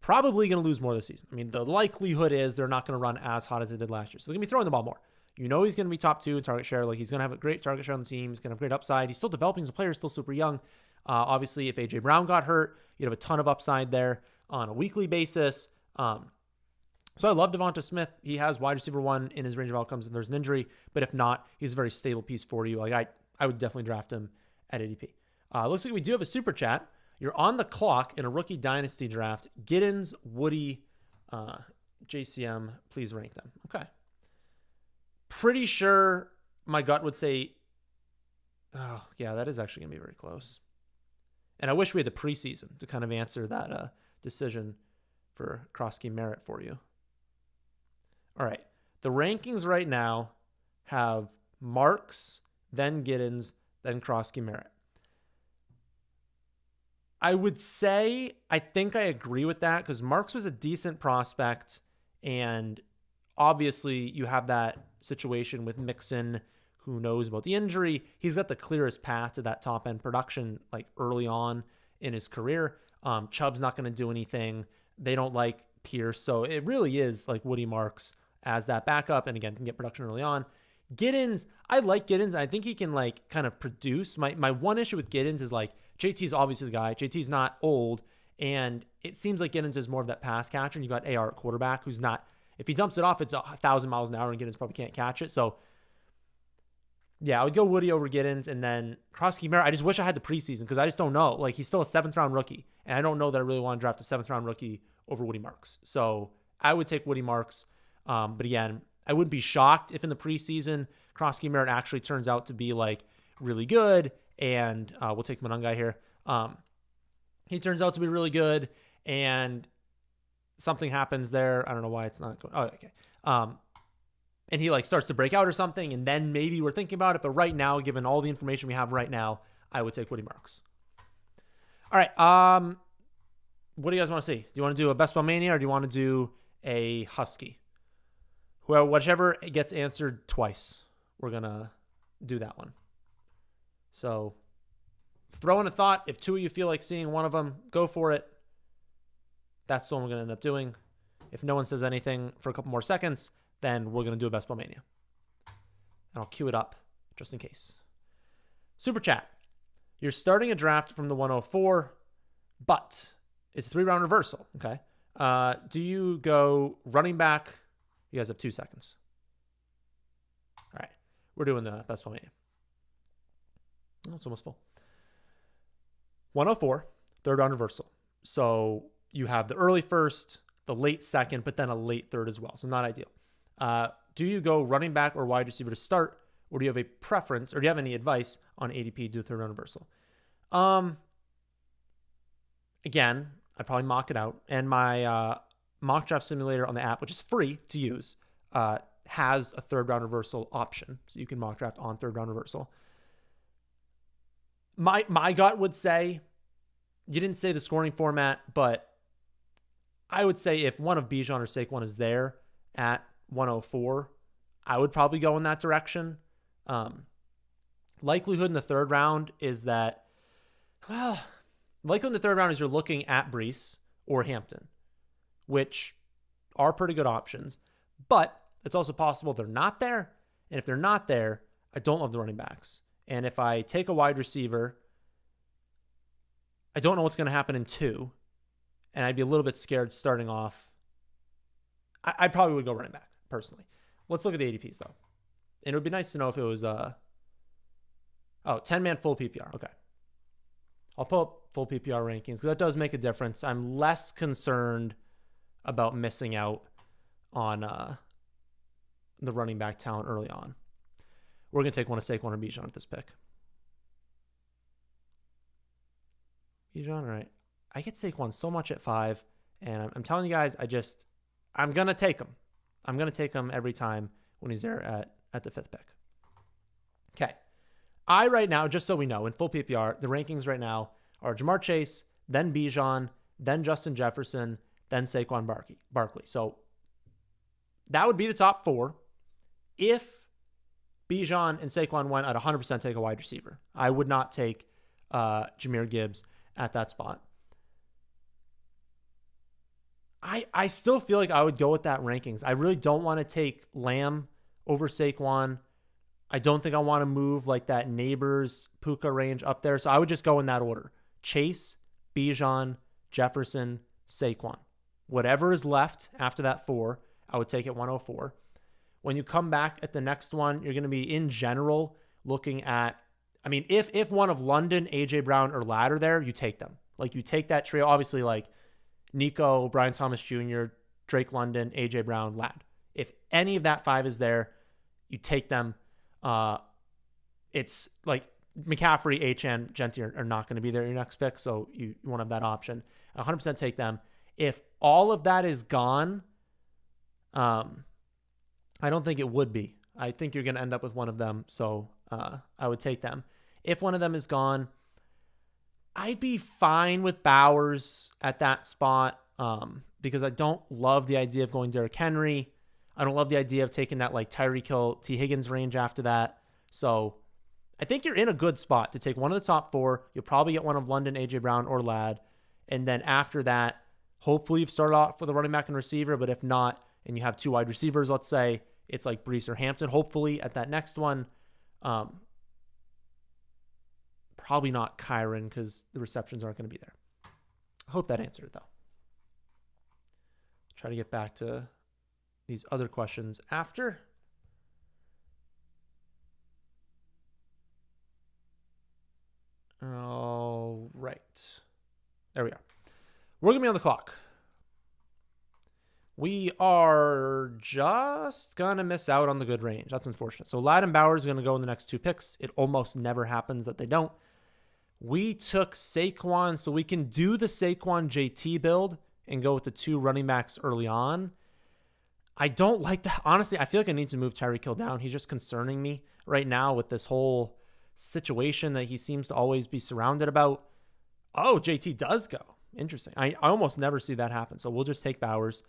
probably going to lose more this season. I mean, the likelihood is they're not going to run as hot as they did last year. So they're going to be throwing the ball more. You know he's going to be top 2 in target share. Like, he's going to have a great target share on the team. He's going to have great upside. He's still developing as a player, still super young. Obviously, if A.J. Brown got hurt, you'd have a ton of upside there on a weekly basis. So I love Devonta Smith. He has wide receiver 1 in his range of outcomes, and there's an injury. But if not, he's a very stable piece for you. Like, I would definitely draft him at ADP. Looks like we do have a super chat. You're on the clock in a rookie dynasty draft. Giddens, Woody, JCM, please rank them. Okay. Pretty sure my gut would say, oh, yeah, that is actually going to be very close. And I wish we had the preseason to kind of answer that decision for cross-scheme merit for you. All right. The rankings right now have Marks, then Giddens, then cross-scheme merit. I would say I think I agree with that because Marks was a decent prospect, and obviously you have that situation with Mixon, who knows about the injury. He's got the clearest path to that top-end production like early on in his career. Chubb's not going to do anything. They don't like Pierce, so it really is like Woody Marks as that backup, and again, can get production early on. Giddens, I like Giddens. I think he can like kind of produce. My one issue with Giddens is like JT's obviously the guy. JT's not old, and it seems like Giddens is more of that pass catcher. And you got AR at quarterback who's not. If he dumps it off, it's 1,000 miles an hour, and Giddens probably can't catch it. So yeah, I would go Woody over Giddens, and then cross-scheme merit. I just wish I had the preseason because I just don't know. Like, he's still a 7th-round rookie, and I don't know that I really want to draft a 7th-round rookie over Woody Marks. So I would take Woody Marks. But again, I wouldn't be shocked if in the preseason cross-scheme merit actually turns out to be like really good. And we'll take Monungai here. He turns out to be really good, and something happens there. I don't know why it's not going. Oh, okay. And he like starts to break out or something, and then maybe we're thinking about it. But right now, given all the information we have right now, I would take Woody Marks. All right. What do you guys want to see? Do you want to do a Best Ball Mania, or do you want to do a Husky? Well, whichever gets answered twice, we're going to do that one. So throw in a thought. If 2 of you feel like seeing one of them, go for it. That's the one we're going to end up doing. If no one says anything for a couple more seconds, then we're going to do a Best Ball Mania. And I'll cue it up just in case. Super chat. You're starting a draft from the 104, but it's a 3-round reversal. Okay. Do you go running back? You guys have 2 seconds. All right. We're doing the Best Ball Mania. Oh, it's almost full. 104, 3rd-round reversal. So you have the early first, the late second, but then a late third as well. So not ideal. Do you go running back or wide receiver to start, or do you have a preference, or do you have any advice on ADP to do a 3rd-round reversal? Again, I'd probably mock it out. And my mock draft simulator on the app, which is free to use, has a 3rd-round reversal option. So you can mock draft on 3rd-round reversal. My gut would say, you didn't say the scoring format, but I would say if one of Bijan or Saquon is there at 104, I would probably go in that direction. Likelihood in the 3rd round is that, likelihood in the 3rd round is you're looking at Breece or Hampton, which are pretty good options, but it's also possible they're not there. And if they're not there, I don't love the running backs. And if I take a wide receiver, I don't know what's going to happen in 2, and I'd be a little bit scared starting off. I probably would go running back, personally. Let's look at the ADPs, though. And it would be nice to know if it was 10-man full PPR. Okay. I'll pull up full PPR rankings because that does make a difference. I'm less concerned about missing out on the running back talent early on. We're going to take one of Saquon or Bijan at this pick. Bijan, all right. I get Saquon so much at 5, and I'm telling you guys, I'm going to take him. I'm going to take him every time when he's there at the 5th pick. Okay. Right now, just so we know, in full PPR, the rankings right now are Jamar Chase, then Bijan, then Justin Jefferson, then Saquon Barkley. So that would be the top 4. If Bijan and Saquon went at 100%, take a wide receiver. I would not take Jahmyr Gibbs at that spot. I still feel like I would go with that rankings. I really don't want to take Lamb over Saquon. I don't think I want to move like that Neighbors Puka range up there. So I would just go in that order. Chase, Bijan, Jefferson, Saquon. Whatever is left after that 4, I would take it 104. When you come back at the next one, you're going to be in general looking at, I mean, if one of London, AJ Brown, or Ladd are there, you take them. Like you take that trio, obviously like Nico, Brian Thomas Jr., Drake London, AJ Brown, Ladd. If any of that 5 is there, you take them. It's like McCaffrey, HN, Gentry are not going to be there your next pick, so you won't have that option. 100% take them. If all of that is gone, I don't think it would be. I think you're going to end up with one of them, so I would take them. If one of them is gone, I'd be fine with Bowers at that spot because I don't love the idea of going Derrick Henry. I don't love the idea of taking that like Tyreek Hill, T. Higgins range after that. So I think you're in a good spot to take one of the top 4. You'll probably get one of London, AJ Brown, or Ladd. And then after that, hopefully you've started off with a running back and receiver. But if not, and you have 2 wide receivers, let's say it's like Brees or Hampton, hopefully at that next one. Probably not Kyron because the receptions aren't going to be there. I hope that answered it, though. Try to get back to these other questions after. All right. There we are. We're going to be on the clock. We are just going to miss out on the good range. That's unfortunate. So Ladd and Bowers are going to go in the next 2 picks. It almost never happens that they don't. We took Saquon, so we can do the Saquon JT build and go with the 2 running backs early on. I don't like that. Honestly, I feel like I need to move Tyreek Hill down. He's just concerning me right now with this whole situation that he seems to always be surrounded about. Oh, JT does go. Interesting. I almost never see that happen. So we'll just take Bowers.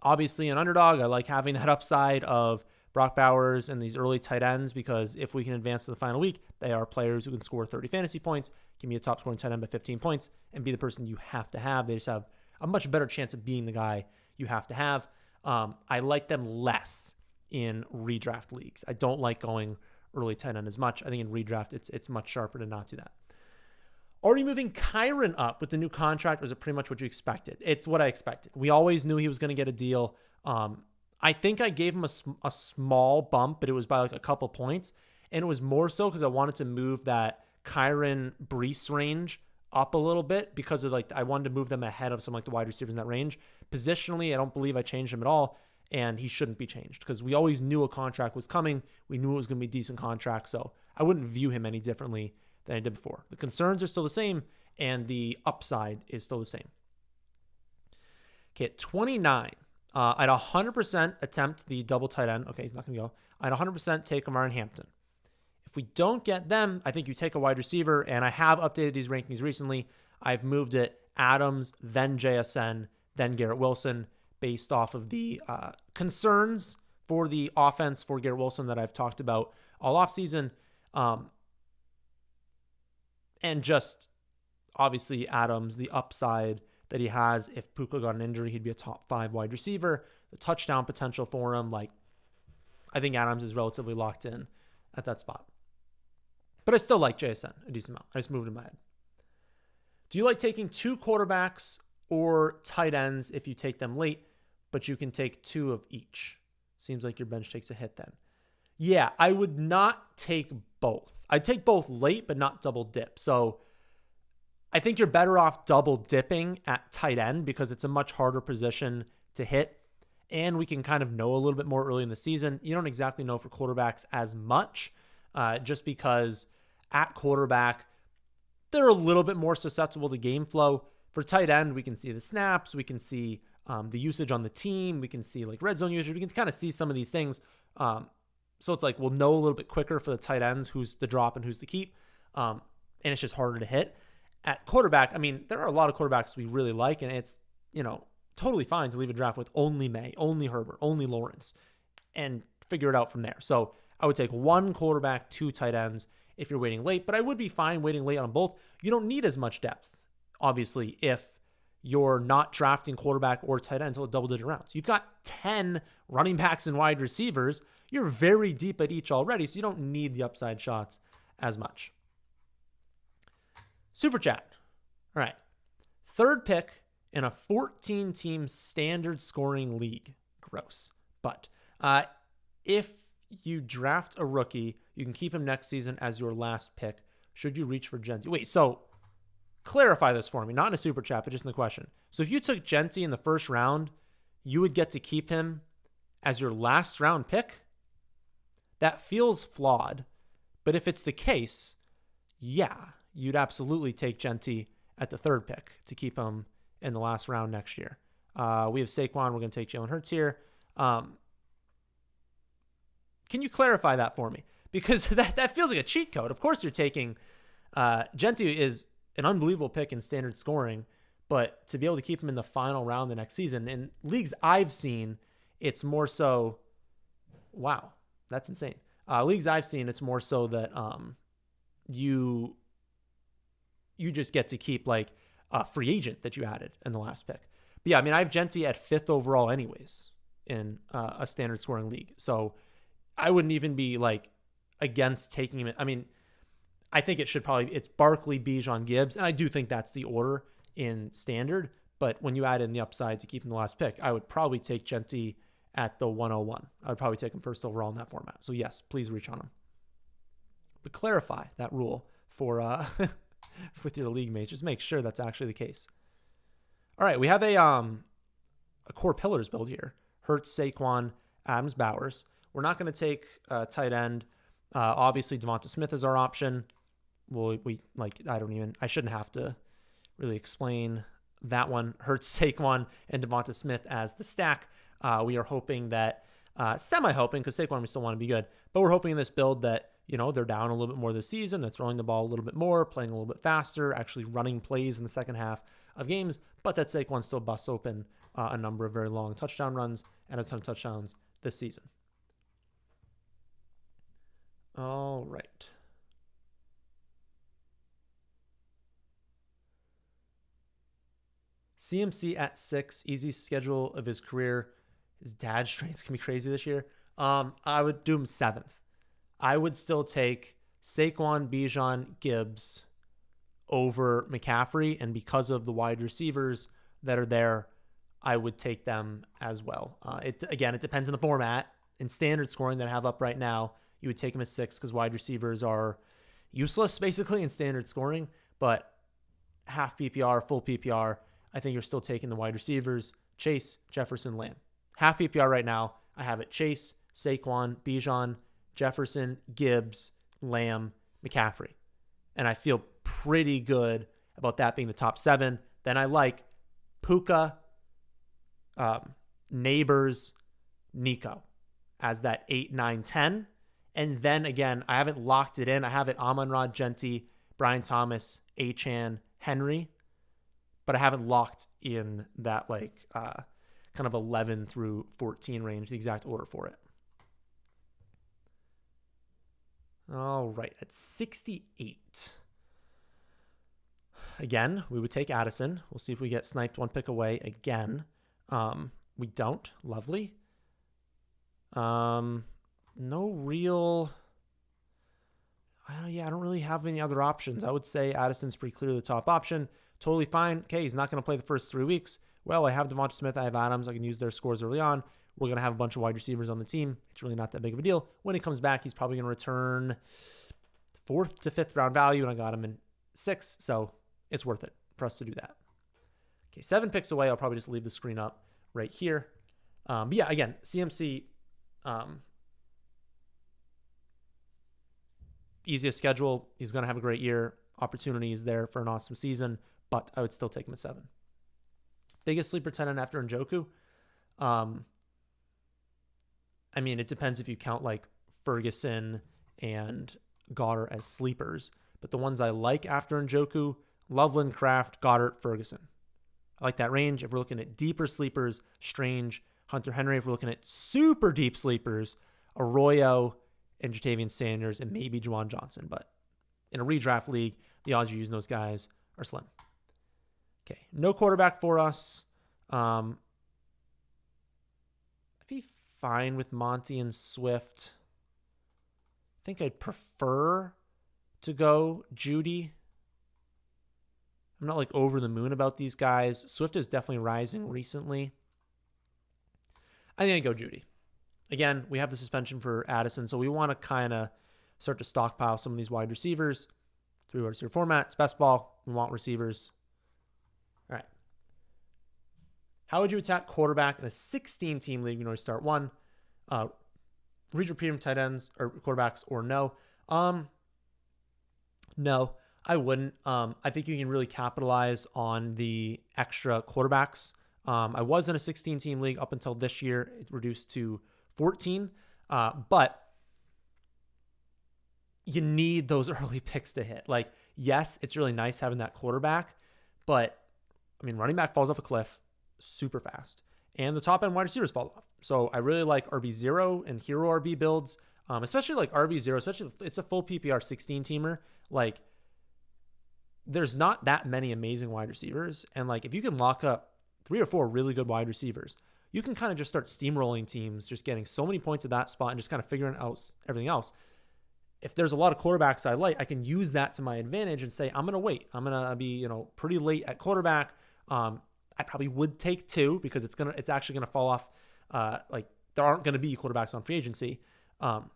Obviously, an underdog, I like having that upside of Brock Bowers and these early tight ends because if we can advance to the final week, they are players who can score 30 fantasy points, give me a top scoring tight end by 15 points, and be the person you have to have. They just have a much better chance of being the guy you have to have. I like them less in redraft leagues. I don't like going early tight end as much. I think in redraft, it's much sharper to not do that. Are you moving Kyron up with the new contract, or is it pretty much what you expected? It's what I expected. We always knew he was going to get a deal. I think I gave him a small bump, but it was by like a couple points. And it was more so because I wanted to move that Kyron Brees range up a little bit because of like I wanted to move them ahead of some like the wide receivers in that range. Positionally, I don't believe I changed him at all, and he shouldn't be changed because we always knew a contract was coming. We knew it was going to be a decent contract, so I wouldn't view him any differently than I did before. The concerns are still the same, and the upside is still the same. Okay, at 29, I'd 100% attempt the double tight end. Okay, he's not going to go. I'd 100% take Amar and Hampton. If we don't get them, I think you take a wide receiver, and I have updated these rankings recently. I've moved it Adams, then JSN, then Garrett Wilson, based off of the concerns for the offense for Garrett Wilson that I've talked about all offseason. And just obviously Adams, the upside that he has. If Puka got an injury, he'd be a top 5 wide receiver. The touchdown potential for him, like I think Adams is relatively locked in at that spot. But I still like JSN a decent amount. I just moved in my head. Do you like taking 2 quarterbacks or tight ends if you take them late, but you can take 2 of each? Seems like your bench takes a hit then. Yeah, I would not take both. I'd take both late, but not double dip. So I think you're better off double dipping at tight end because it's a much harder position to hit. And we can kind of know a little bit more early in the season. You don't exactly know for quarterbacks as much just because at quarterback, they're a little bit more susceptible to game flow. For tight end, we can see the snaps. We can see the usage on the team. We can see like red zone usage. We can kind of see some of these things. So it's like we'll know a little bit quicker for the tight ends who's the drop and who's the keep. And it's just harder to hit. At quarterback, I mean, there are a lot of quarterbacks we really like, and it's, totally fine to leave a draft with only May, only Herbert, only Lawrence, and figure it out from there. So I would take 1 quarterback, 2 tight ends if you're waiting late, but I would be fine waiting late on both. You don't need as much depth, obviously, if you're not drafting quarterback or tight end until double-digit rounds. You've got 10 running backs and wide receivers. You're very deep at each already, so you don't need the upside shots as much. Super chat. All right. Third pick in a 14-team standard scoring league. Gross. But if you draft a rookie, you can keep him next season as your last pick. Should you reach for Genty? Wait, so clarify this for me, not in a super chat, but just in the question. So if you took Genty in the first round, you would get to keep him as your last round pick? That feels flawed. But if it's the case, yeah, you'd absolutely take Genty at the third pick to keep him in the last round next year. We have Saquon. We're going to take Jalen Hurts here. Can you clarify that for me? Because that feels like a cheat code. Of course you're taking Genty is an unbelievable pick in standard scoring, but to be able to keep him in the final round the next season, in leagues I've seen, it's more so, wow, that's insane. Leagues I've seen, it's more so that you just get to keep like a free agent that you added in the last pick. But yeah, I mean, I have Genty at 5th overall anyways in a standard scoring league. So I wouldn't even be like against taking him. I mean, I think it's Barkley, Bijan, Gibbs. And I do think that's the order in standard. But when you add in the upside to keep him the last pick, I would probably take Genty at the 101. I would probably take him first overall in that format. So yes, please reach on him. But clarify that rule for with your league mates. Just make sure that's actually the case. All right, we have a core pillars build here. Hurts, Saquon, Adams, Bowers. We're not going to take tight end. Obviously, Devonta Smith is our option. I shouldn't have to really explain that one. Hurts, Saquon, and Devonta Smith as the stack. We are hoping that, semi-hoping, because Saquon we still want to be good, but we're hoping in this build that, they're down a little bit more this season. They're throwing the ball a little bit more, playing a little bit faster, actually running plays in the second half of games, but that Saquon still busts open a number of very long touchdown runs and a ton of touchdowns this season. All right. CMC at 6, easy schedule of his career. His dad's strengths can be crazy this year. I would do him 7th. I would still take Saquon, Bijan, Gibbs over McCaffrey, and because of the wide receivers that are there, I would take them as well. It depends on the format. In standard scoring that I have up right now, you would take them at 6 because wide receivers are useless basically in standard scoring, but half PPR, full PPR, I think you're still taking the wide receivers, Chase, Jefferson, Lamb. Half PPR right now, I have it Chase, Saquon, Bijan, Jefferson, Gibbs, Lamb, McCaffrey. And I feel pretty good about that being the top 7. Then I like Puka, Neighbors, Nico as that 8, 9, 10. And then again, I haven't locked it in. I have it Amon-Ra, Genty, Brian Thomas, Achane, Henry. But I haven't locked in that kind of 11 through 14 range, the exact order for it. All right, at 68. Again, we would take Addison. We'll see if we get sniped one pick away again. We don't. Lovely. No real... I don't really have any other options. I would say Addison's pretty clearly the top option. Totally fine. Okay, he's not going to play the first 3 weeks. Well, I have Devonta Smith. I have Adams. I can use their scores early on. We're going to have a bunch of wide receivers on the team. It's really not that big of a deal. When he comes back, he's probably going to return 4th to 5th round value, and I got him in 6, so it's worth it for us to do that. Okay, 7 picks away. I'll probably just leave the screen up right here. But yeah, again, CMC, easiest schedule. He's going to have a great year. Opportunities there for an awesome season, but I would still take him at 7. Biggest sleeper tenant after Njoku. I mean, it depends if you count like Ferguson and Goddard as sleepers, but the ones I like after Njoku, Loveland, Kraft, Goddard, Ferguson. I like that range. If we're looking at deeper sleepers, Strange, Hunter Henry. If we're looking at super deep sleepers, Arroyo and Jatavian Sanders and maybe Juwan Johnson. But in a redraft league, the odds you're using those guys are slim. Okay, no quarterback for us. I'd be fine with Monty and Swift. I think I'd prefer to go Judy. I'm not like over the moon about these guys. Swift is definitely rising recently. I think I'd go Judy. Again, we have the suspension for Addison, so we want to kind of start to stockpile some of these wide receivers. 3 wide receiver format. It's best ball. We want receivers. All right. How would you attack quarterback in a 16-team league? You know, you start one. Regional premium tight ends or quarterbacks or no? No, I wouldn't. I think you can really capitalize on the extra quarterbacks. I was in a 16-team league up until this year. It reduced to 14. But you need those early picks to hit. Like, yes, it's really nice having that quarterback, but I mean, running back falls off a cliff super fast, and the top end wide receivers fall off. So I really like RB0 and hero RB builds, especially like RB0, especially if it's a full PPR 16 teamer. Like, there's not that many amazing wide receivers, and like if you can lock up 3 or 4 really good wide receivers, you can kind of just start steamrolling teams, just getting so many points at that spot and just kind of figuring out everything else. If there's a lot of quarterbacks I like, I can use that to my advantage and say, I'm going to wait. I'm going to be, pretty late at quarterback. I probably would take 2 because it's actually going to fall off. Like, there aren't going to be quarterbacks on free agency. But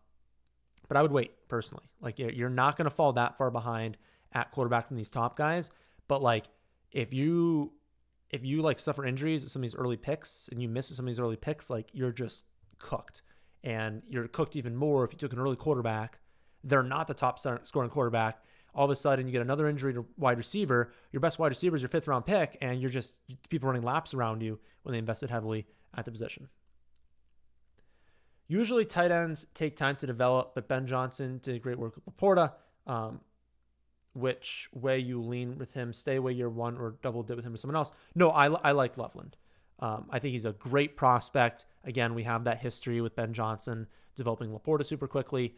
I would wait personally. Like, you're not going to fall that far behind at quarterback from these top guys. But like, if you like suffer injuries at some of these early picks and you miss some of these early picks, like, you're just cooked. And you're cooked even more if you took an early quarterback. They're not the top scoring quarterback. All of a sudden, you get another injury to wide receiver. Your best wide receiver is your 5th round pick, and you're just people running laps around you when they invested heavily at the position. Usually, tight ends take time to develop, but Ben Johnson did great work with Laporta. Which way you lean with him? Stay away year 1 or double dip with him or someone else? No, I like Loveland. I think he's a great prospect. Again, we have that history with Ben Johnson developing Laporta super quickly.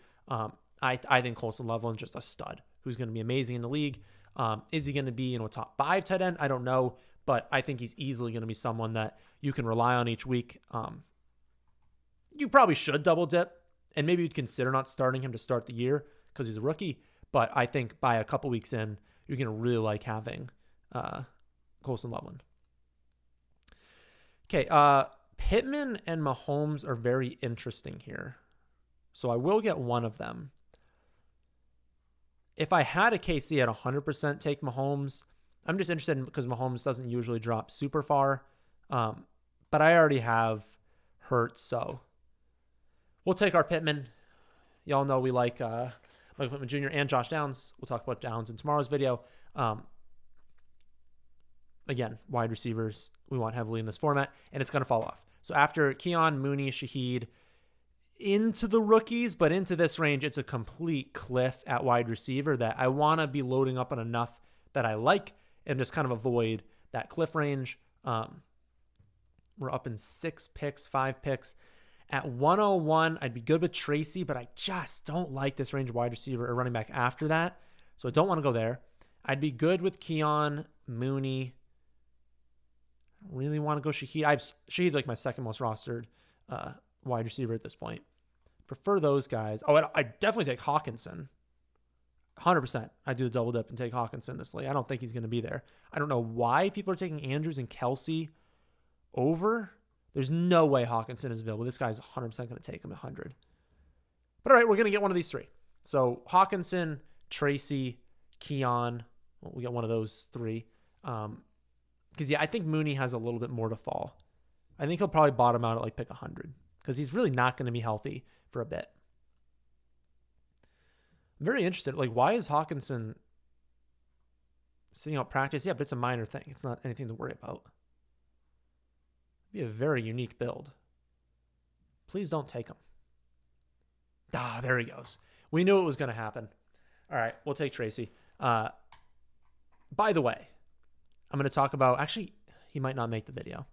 I think Colson Loveland's just a stud who's going to be amazing in the league. Is he going to be a top 5 tight end? I don't know, but I think he's easily going to be someone that you can rely on each week. You probably should double dip, and maybe you'd consider not starting him to start the year because he's a rookie. But I think by a couple weeks in, you're going to really like having Colson Loveland. Okay, Pittman and Mahomes are very interesting here. So I will get one of them. If I had a KC at 100% take Mahomes, I'm just interested because Mahomes doesn't usually drop super far. But I already have Hurts, so we'll take our Pittman. Y'all know we like Michael Pittman Jr. and Josh Downs. We'll talk about Downs in tomorrow's video. Again, wide receivers we want heavily in this format, and it's going to fall off. So after Keon, Mooney, Shaheed, into the rookies, but into this range, it's a complete cliff at wide receiver that I want to be loading up on enough that I like and just kind of avoid that cliff range. We're up in 6 picks, 5 picks. At 101, I'd be good with Tracy, but I just don't like this range of wide receiver or running back after that. So I don't want to go there. I'd be good with Keon, Mooney. I don't really want to go Shaheed. Shaheed's like my second most rostered wide receiver at this point. Prefer those guys. Oh, I definitely take Hawkinson. 100%. I do the double dip and take Hawkinson this late. I don't think he's going to be there. I don't know why people are taking Andrews and Kelsey over. There's no way Hawkinson is available. This guy's 100% going to take him 100. But all right, we're going to get one of these 3. So Hawkinson, Tracy, Keon. Well, we got one of those 3. Because, I think Mooney has a little bit more to fall. I think he'll probably bottom out at like pick 100 because he's really not going to be healthy for a bit. I'm very interested. Like, why is Hawkinson sitting out practice? Yeah, but it's a minor thing. It's not anything to worry about. Be a very unique build. Please don't take him. There he goes. We knew it was going to happen. All right, we'll take Tracy. By the way, I'm going to talk about, actually, he might not make the video.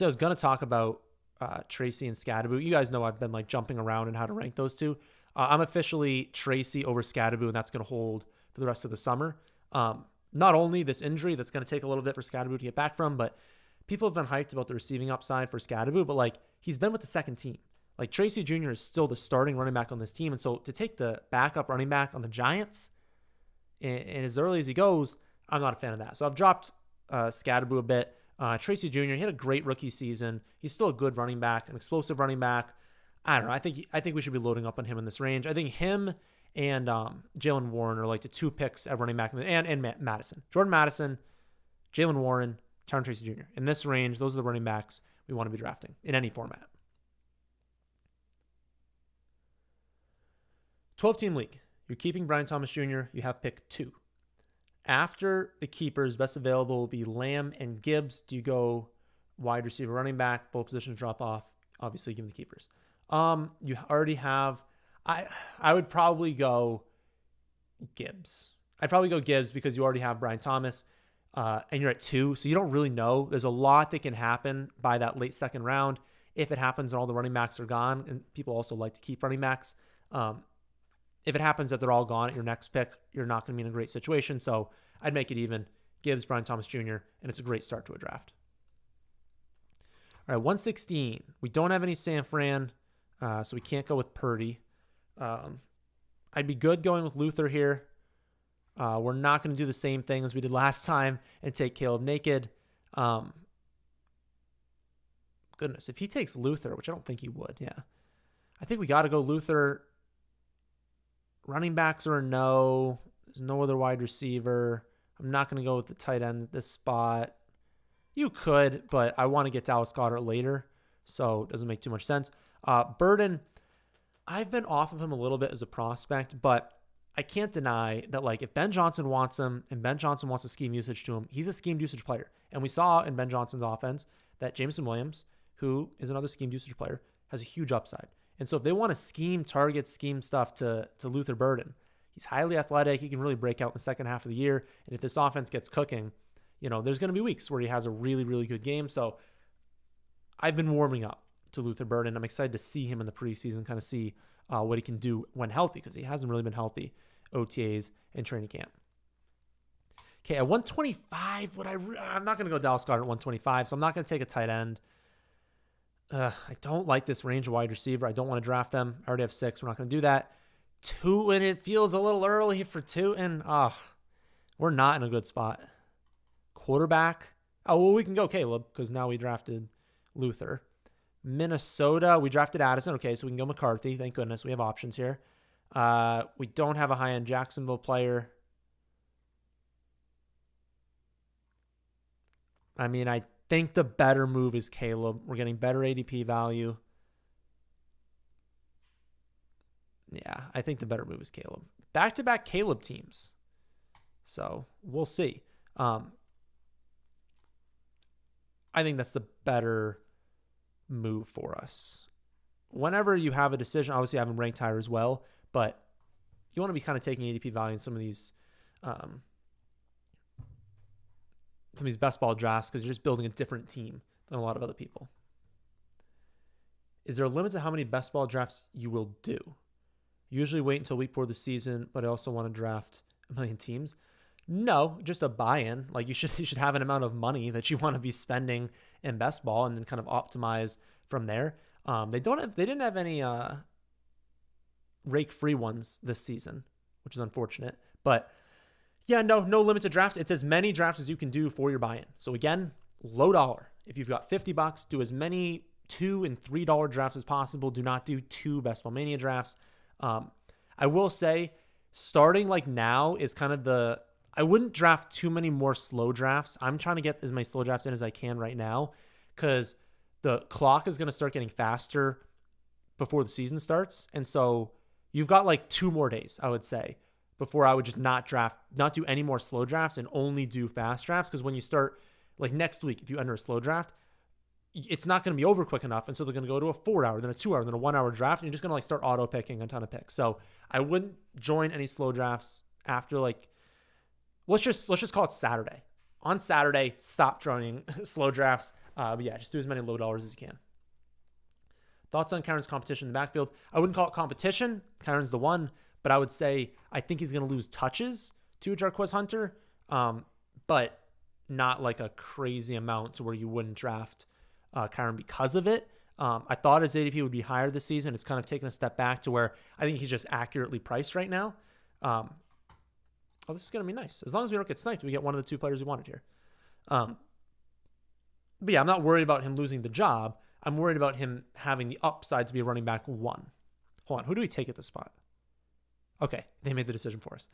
I was going to talk about Tracy and Scadaboo. You guys know I've been like jumping around and how to rank those 2. I'm officially Tracy over Scadaboo, and that's going to hold for the rest of the summer not only this injury that's going to take a little bit for Scadaboo to get back from, but people have been hyped about the receiving upside for Scadaboo, but like he's been with the second team. Like Tracy Jr. is still the starting running back on this team. And so to take the backup running back on the Giants and as early as he goes, I'm not a fan of that. So I've dropped Scadaboo a bit. Tracy Jr., he had a great rookie season. He's still a good running back, an explosive running back. I don't know. I think we should be loading up on him in this range. I think him and Jalen Warren are like the 2 picks at running back, and Madison. Jordan Madison, Jalen Warren, Tyron Tracy Jr. In this range, those are the running backs we want to be drafting in any format. 12-team league. You're keeping Brian Thomas Jr. You have pick 2. After the keepers, best available will be Lamb and Gibbs. Do you go wide receiver, running back, both positions drop off? Obviously, give them the keepers. You already have. I would probably go Gibbs. I'd probably go Gibbs because you already have Brian Thomas, and you're at 2, so you don't really know. There's a lot that can happen by that late second round if it happens and all the running backs are gone. And people also like to keep running backs. If it happens that they're all gone at your next pick, you're not going to be in a great situation. So I'd make it even. Gibbs, Brian Thomas Jr., and it's a great start to a draft. All right, 116. We don't have any San Fran, so we can't go with Purdy. I'd be good going with Luther here. We're not going to do the same thing as we did last time and take Caleb naked. Goodness, if he takes Luther, which I don't think he would, yeah. I think we got to go Luther. Running backs are a no. There's no other wide receiver. I'm not going to go with the tight end at this spot. You could, but I want to get Dallas Goedert later, so it doesn't make too much sense. Burden, I've been off of him a little bit as a prospect, but I can't deny that like if Ben Johnson wants him and Ben Johnson wants to scheme usage to him, he's a schemed usage player. And we saw in Ben Johnson's offense that Jameson Williams, who is another schemed usage player, has a huge upside. And so if they want to scheme targets, scheme stuff to Luther Burden, he's highly athletic. He can really break out in the second half of the year. And if this offense gets cooking, there's going to be weeks where he has a really, really good game. So I've been warming up to Luther Burden. I'm excited to see him in the preseason, kind of see what he can do when healthy, because he hasn't really been healthy OTAs and training camp. Okay, at 125, I'm not going to go Dallas Goedert at 125, so I'm not going to take a tight end. I don't like this range of wide receiver. I don't want to draft them. I already have 6. We're not going to do that. 2, and it feels a little early for 2, and we're not in a good spot. Quarterback. Oh, well, we can go Caleb because now we drafted Luther. Minnesota, we drafted Addison. Okay, so we can go McCarthy. Thank goodness we have options here. We don't have a high-end Jacksonville player. I mean, I think the better move is Caleb. We're getting better ADP value. Yeah, I think the better move is Caleb. Back-to-back Caleb teams. So we'll see. I think that's the better move for us. Whenever you have a decision, obviously I have them ranked higher as well, but you want to be kind of taking ADP value in some of these best ball drafts because you're just building a different team than a lot of other people. Is there a limit to how many best ball drafts you will do? Usually wait until week 4 of the season, but I also want to draft a million teams. No, just a buy-in. Like you should have an amount of money that you want to be spending in best ball and then kind of optimize from there. They didn't have any rake-free ones this season, which is unfortunate. But yeah, no limit to drafts. It's as many drafts as you can do for your buy-in. So again, low dollar. If you've got $50, do as many $2 and $3 drafts as possible. Do not do 2 Best Ball Mania drafts. I will say, starting like now is kind of I wouldn't draft too many more slow drafts. I'm trying to get as many slow drafts in as I can right now because the clock is going to start getting faster before the season starts. And so you've got like 2 more days, I would say, before I would just not do any more slow drafts and only do fast drafts. Because when you start like next week, if you enter a slow draft, it's not going to be over quick enough. And so they're going to go to a 4-hour, then a 2-hour, then a 1-hour draft. And you're just going to like start auto picking a ton of picks. So I wouldn't join any slow drafts after like, let's just call it Saturday. On Saturday, stop joining slow drafts. But yeah, just do as many low dollars as you can. Thoughts on Kyren's competition in the backfield? I wouldn't call it competition. Kyren's the one, but I would say I think he's going to lose touches to Jarquez Hunter. but not like a crazy amount to where you wouldn't draft Kyren because of it. I thought his ADP would be higher this season. It's kind of taken a step back to where I think he's just accurately priced right now. This is going to be nice. As long as we don't get sniped, we get one of the two players we wanted here. But yeah, I'm not worried about him losing the job. I'm worried about him having the upside to be a running back 1. Hold on. Who do we take at this spot? Okay. They made the decision for us.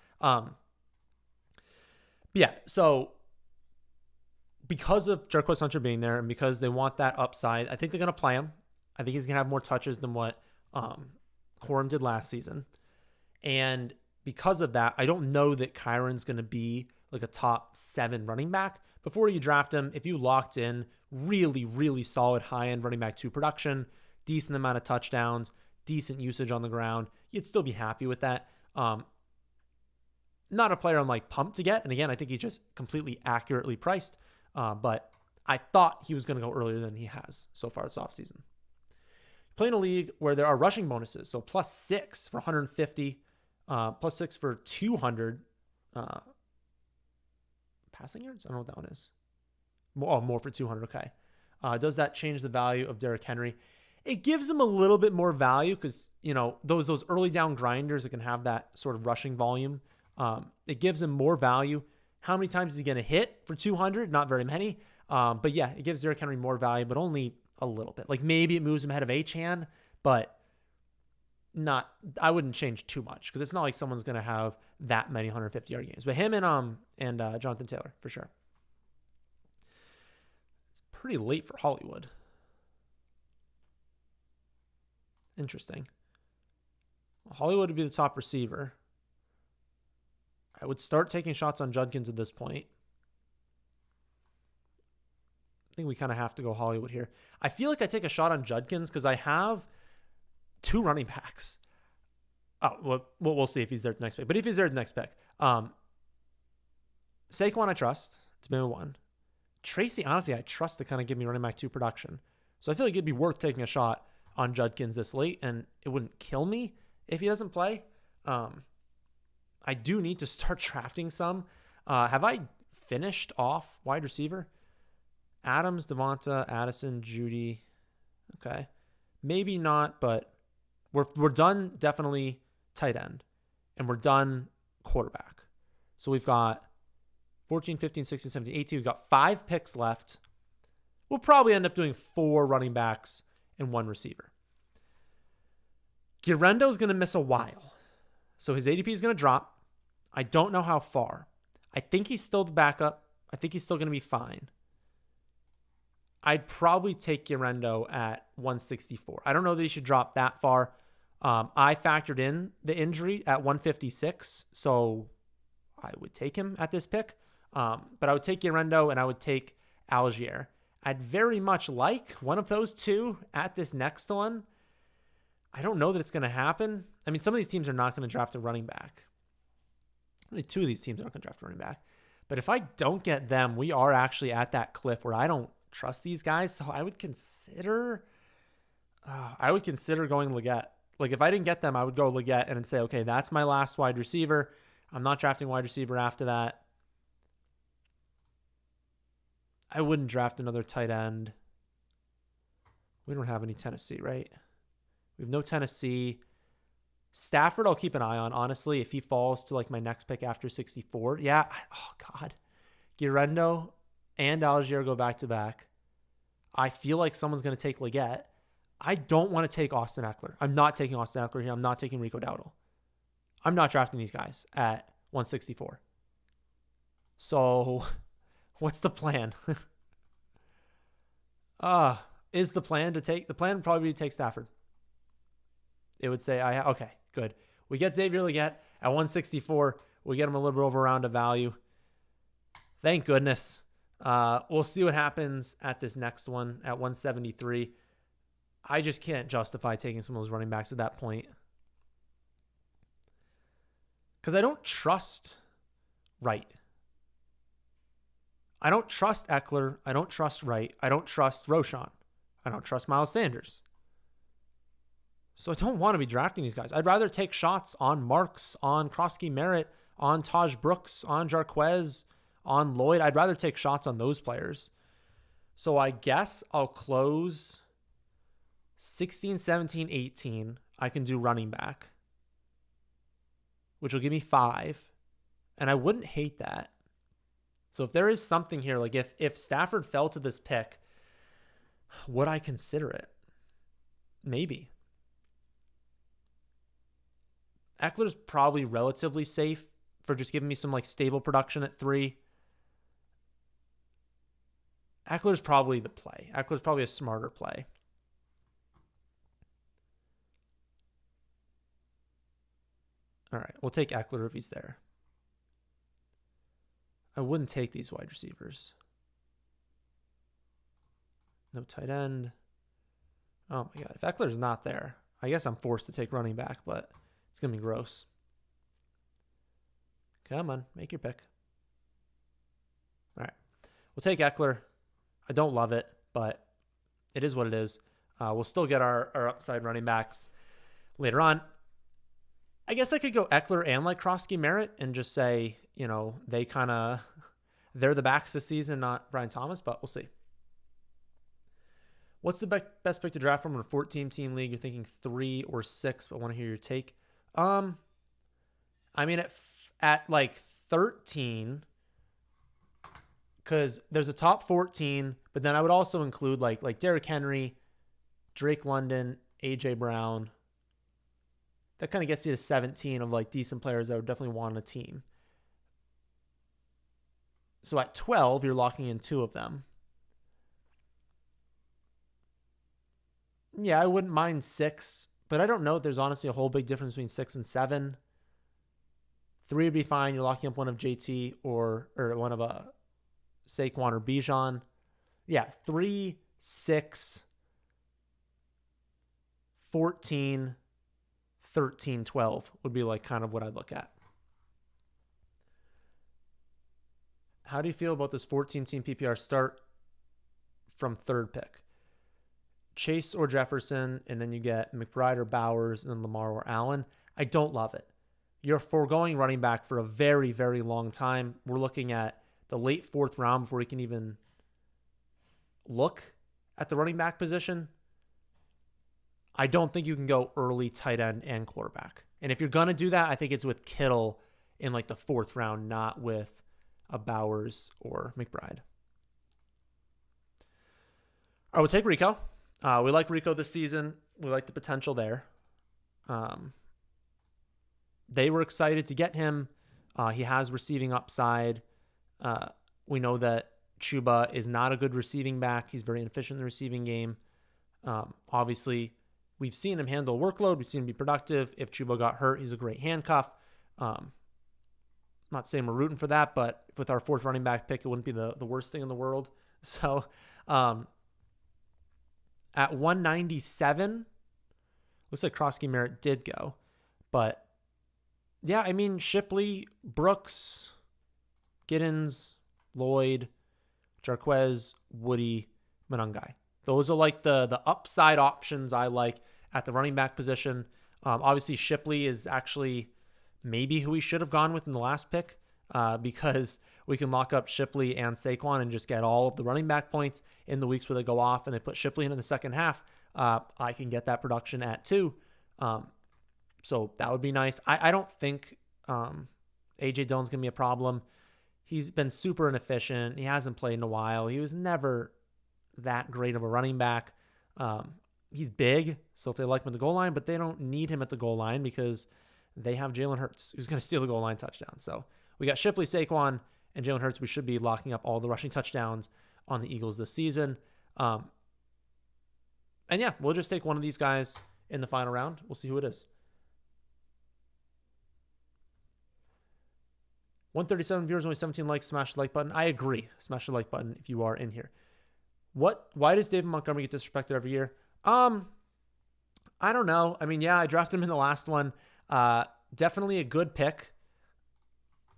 Yeah. So because of Jarquez Hunter being there and because they want that upside, I think they're going to play him. I think he's going to have more touches than what Corum did last season. And because of that, I don't know that Kyren's going to be like a top 7 running back. Before you draft him, if you locked in really, really solid high-end running back 2 production, decent amount of touchdowns, decent usage on the ground, you'd still be happy with that. Not a player I'm like pumped to get. And again, I think he's just completely accurately priced. But I thought he was going to go earlier than he has so far this offseason. Playing a league where there are rushing bonuses. So +6 for 150, +6 for 200 passing yards. I don't know what that one is. More for 200. Okay. Does that change the value of Derrick Henry? It gives him a little bit more value because, those early down grinders that can have that sort of rushing volume. It gives him more value. How many times is he going to hit for 200? Not very many. But yeah, it gives Derrick Henry more value, but only a little bit. Like maybe it moves him ahead of Achane, but I wouldn't change too much because it's not like someone's going to have that many 150-yard games. But him and Jonathan Taylor, for sure. It's pretty late for Hollywood. Interesting. Well, Hollywood would be the top receiver. I would start taking shots on Judkins at this point. I think we kind of have to go Hollywood here. I feel like I take a shot on Judkins because I have 2 running backs. Oh, well, we'll see if he's there at the next pick. But if he's there at the next pick. Saquon, I trust. It's been 1. Tracy, honestly, I trust to kind of give me running back 2 production. So I feel like it'd be worth taking a shot on Judkins this late, and it wouldn't kill me if he doesn't play. I do need to start drafting some. Have I finished off wide receiver? Adams, Devonta, Addison, Judy. Okay. Maybe not, but we're done definitely tight end. And we're done quarterback. So we've got 14, 15, 16, 17, 18. We've got 5 picks left. We'll probably end up doing 4 running backs and 1 receiver. Guerrendo's going to miss a while. So his ADP is going to drop. I don't know how far. I think he's still the backup. I think he's still going to be fine. I'd probably take Guerrendo at 164. I don't know that he should drop that far. I factored in the injury at 156, so I would take him at this pick. But I would take Guerrendo and I would take Algier. I'd very much like one of those 2 at this next one. I don't know that it's going to happen. I mean, some of these teams are not going to draft a running back. Only 2 of these teams aren't going to draft a running back. But if I don't get them, we are actually at that cliff where I don't trust these guys. So I would consider going Leggett. Like if I didn't get them, I would go Leggett and say, okay, that's my last wide receiver. I'm not drafting wide receiver after that. I wouldn't draft another tight end. We don't have any Tennessee, right? We have no Tennessee. Stafford, I'll keep an eye on, honestly, if he falls to like my next pick after 64. Yeah. Oh, God. Guerrendo and Algier go back to back. I feel like someone's going to take Leggett. I don't want to take Austin Eckler. I'm not taking Austin Eckler here. I'm not taking Rico Dowdle. I'm not drafting these guys at 164. So what's the plan? Is the plan would probably be to take Stafford. It would say, okay, good. We get Xavier Leggett at 164. We get him a little bit over around a value. Thank goodness. We'll see what happens at this next one at 173. I just can't justify taking some of those running backs at that point. Because I don't trust Wright. I don't trust Eckler. I don't trust Wright. I don't trust Roschon. I don't trust Miles Sanders. So I don't want to be drafting these guys. I'd rather take shots on Marks, on Krosky Merritt, on Taj Brooks, on Jarquez, on Lloyd. I'd rather take shots on those players. So I guess I'll close 16, 17, 18. I can do running back, which will give me 5. And I wouldn't hate that. So if there is something here, like if Stafford fell to this pick, would I consider it? Maybe. Eckler's probably relatively safe for just giving me some like stable production at 3. Eckler's probably the play. Eckler's probably a smarter play. All right, we'll take Eckler if he's there. I wouldn't take these wide receivers. No tight end. Oh my God, if Eckler's not there, I guess I'm forced to take running back, but it's going to be gross. Come on, make your pick. All right, we'll take Eckler. I don't love it, but it is what it is. We'll still get our upside running backs later on. I guess I could go Eckler and like Krosky Merritt and just say, they're the backs this season, not Brian Thomas, but we'll see. What's the best pick to draft from in a 14-team league? You're thinking 3 or 6, but I want to hear your take. I mean, at like 13, because there's a top 14, but then I would also include like Derrick Henry, Drake London, A.J. Brown. That kind of gets you to 17 of like decent players that would definitely want a team. So at 12, you're locking in 2 of them. Yeah, I wouldn't mind 6, but I don't know if there's honestly a whole big difference between 6 and 7. 3 would be fine. You're locking up one of JT or one of Saquon or Bijan. Yeah, 3, 6, 14, 13, 12 would be like kind of what I'd look at. How do you feel about this 14-team PPR start from 3rd pick? Chase or Jefferson, and then you get McBride or Bowers, and then Lamar or Allen. I don't love it. You're foregoing running back for a very, very long time. We're looking at the late 4th round before we can even look at the running back position. I don't think you can go early tight end and quarterback. And if you're going to do that, I think it's with Kittle in like the 4th round, not with a Bowers or McBride. All right, we'll take Rico. We like Rico this season. We like the potential there. They were excited to get him. He has receiving upside. We know that Chuba is not a good receiving back. He's very inefficient in the receiving game. Obviously, we've seen him handle workload. We've seen him be productive. If Chuba got hurt, he's a great handcuff. Not saying we're rooting for that, but with our 4th running back pick, it wouldn't be the worst thing in the world. So at 197, looks like Krosky Merritt did go. But yeah, I mean, Shipley, Brooks, Giddens, Lloyd, Jarquez, Woody, Monangai. Those are like the upside options I like at the running back position. Obviously, Shipley is actually maybe who we should have gone with in the last pick because we can lock up Shipley and Saquon and just get all of the running back points in the weeks where they go off and they put Shipley in the second half. I can get that production at 2. So that would be nice. I don't think A.J. Dillon's going to be a problem. He's been super inefficient. He hasn't played in a while. He was never that great of a running back. He's big, so if they like him at the goal line, but they don't need him at the goal line because they have Jalen Hurts, who's going to steal the goal line touchdown. So we got Shipley, Saquon, and Jalen Hurts. We should be locking up all the rushing touchdowns on the Eagles this season. And yeah, we'll just take one of these guys in the final round. We'll see who it is. 137 viewers, only 17 likes. Smash the like button. I agree. Smash the like button if you are in here. Why does David Montgomery get disrespected every year? I don't know. I mean, yeah, I drafted him in the last one. Definitely a good pick.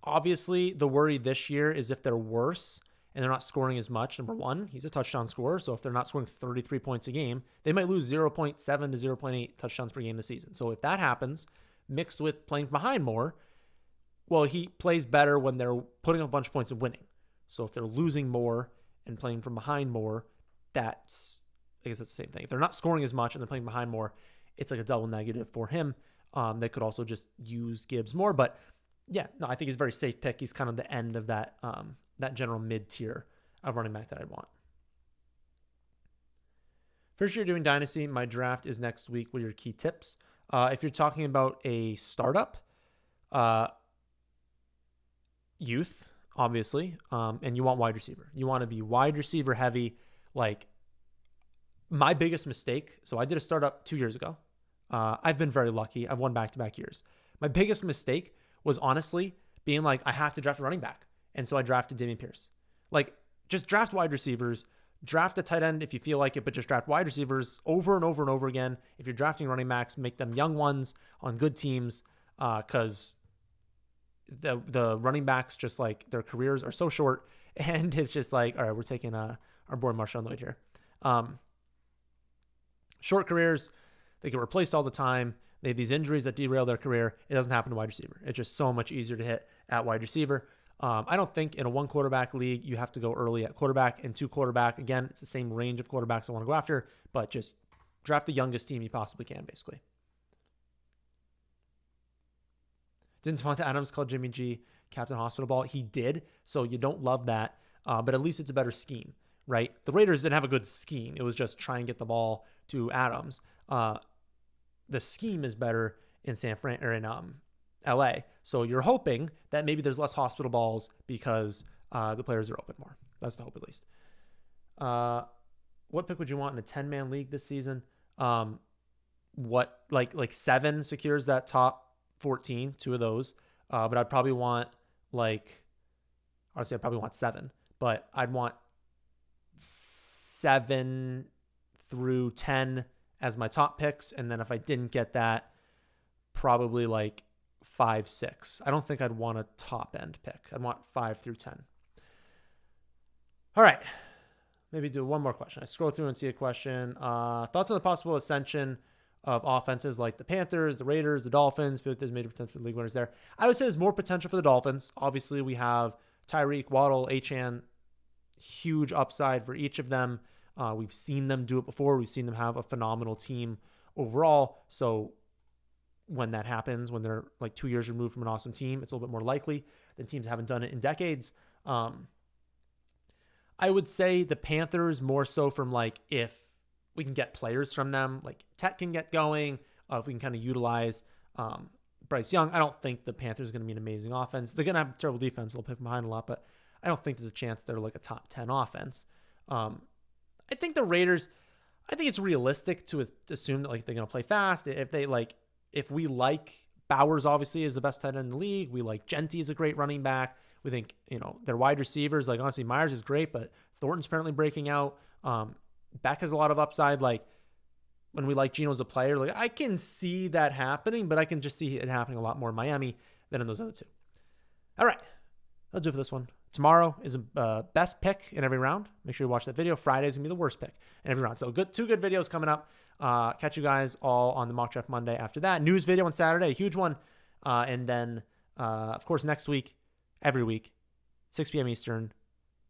Obviously, the worry this year is if they're worse and they're not scoring as much. Number one, he's a touchdown scorer. So if they're not scoring 33 points a game, they might lose 0.7 to 0.8 touchdowns per game this season. So if that happens, mixed with playing behind more, well, he plays better when they're putting up a bunch of points and winning. So if they're losing more and playing from behind more, I guess that's the same thing. If they're not scoring as much and they're playing behind more, it's like a double negative for him. They could also just use Gibbs more. But yeah, no, I think he's a very safe pick. He's kind of the end of that that general mid-tier of running back that I'd want. First year doing Dynasty, my draft is next week. What are your key tips? If you're talking about a startup, youth, obviously, and you want wide receiver. You want to be wide receiver heavy. Like, my biggest mistake, so I did a startup 2 years ago. I've been very lucky. I've won back-to-back years. My biggest mistake was honestly being like, I have to draft a running back. And so I drafted Dameon Pierce. Like, just draft wide receivers. Draft a tight end if you feel like it, but just draft wide receivers over and over and over again. If you're drafting running backs, make them young ones on good teams, because the running backs, just like, their careers are so short, and it's just like, all right, we're taking our boy Marshawn Lloyd here. Short careers, they get replaced all the time. They have these injuries that derail their career. It doesn't happen to wide receiver. It's just so much easier to hit at wide receiver. I don't think in a 1 quarterback league, you have to go early at quarterback and 2 quarterback. Again, it's the same range of quarterbacks I want to go after, but just draft the youngest team you possibly can, basically. Didn't Devonta Adams call Jimmy G Captain Hospital Ball? He did, so you don't love that, but at least it's a better scheme, right? The Raiders didn't have a good scheme. It was just try and get the ball to Adams. The scheme is better in LA. So you're hoping that maybe there's less hospital balls because the players are open more. That's the hope, at least. What pick would you want in a 10-man league this season? What like 7 secures that top 14, 2 of those. But I'd probably want honestly, I'd probably want 7, but I'd want 7 through 10 as my top picks. And then if I didn't get that, probably like 5, 6. I don't think I'd want a top end pick. I'd want 5 through 10. All right. Maybe do one more question. I scroll through and see a question. Thoughts on the possible ascension of offenses like the Panthers, the Raiders, the Dolphins? I feel like there's major potential for league winners there. I would say there's more potential for the Dolphins. Obviously, we have Tyreek, Waddle, Achane, huge upside for each of them. We've seen them do it before. We've seen them have a phenomenal team overall. So when that happens, when they're like 2 years removed from an awesome team, it's a little bit more likely than teams haven't done it in decades. I would say the Panthers more so from like, if we can get players from them, like Tech can get going, if we can kind of utilize Bryce Young. I don't think the Panthers are going to be an amazing offense. They're going to have a terrible defense. They'll play from behind a lot, but I don't think there's a chance they're like a top 10 offense. I think the Raiders, I think it's realistic to assume that like they're going to play fast. If we like Bowers, obviously, is the best tight end in the league. We like Genty is a great running back. We think, their wide receivers, like honestly, Myers is great, but Thornton's apparently breaking out. Beck has a lot of upside. Like when we like Geno as a player, like I can see that happening, but I can just see it happening a lot more in Miami than in those other 2. All right. That'll do it for this one. Tomorrow is a best pick in every round. Make sure you watch that video. Friday is going to be the worst pick in every round. So 2 good videos coming up. Catch you guys all on the Mock Draft Monday after that. News video on Saturday, a huge one. And then, of course, next week, every week, 6 p.m. Eastern,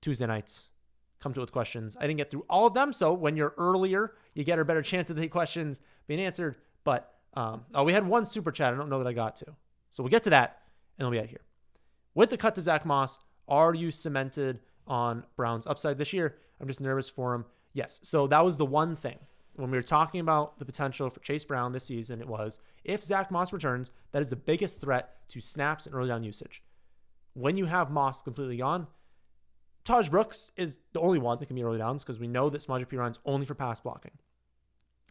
Tuesday nights. Come to it with questions. I didn't get through all of them, so when you're earlier, you get a better chance of the questions being answered. But we had 1 super chat I don't know that I got to. So we'll get to that, and we'll be out of here. With the cut to Zach Moss, are you cemented on Brown's upside this year? I'm just nervous for him. Yes. So that was the one thing. When we were talking about the potential for Chase Brown this season, it was if Zach Moss returns, that is the biggest threat to snaps and early down usage. When you have Moss completely gone, Taj Brooks is the only one that can be early downs because we know that Samaje Perine's only for pass blocking.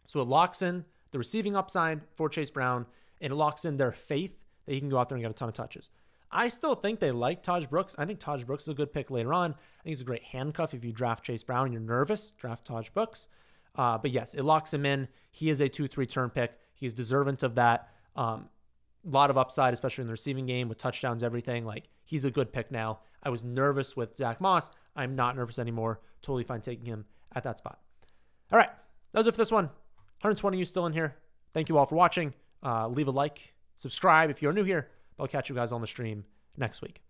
So it locks in the receiving upside for Chase Brown, and it locks in their faith that he can go out there and get a ton of touches. I still think they like Taj Brooks. I think Taj Brooks is a good pick later on. I think he's a great handcuff if you draft Chase Brown and you're nervous. Draft Taj Brooks. But yes, it locks him in. He is a 2-3 turn pick. He's deserving of that. A lot of upside, especially in the receiving game with touchdowns, everything. Like, he's a good pick now. I was nervous with Zach Moss. I'm not nervous anymore. Totally fine taking him at that spot. All right. That was it for this one. 120 of you still in here. Thank you all for watching. Leave a like. Subscribe if you're new here. I'll catch you guys on the stream next week.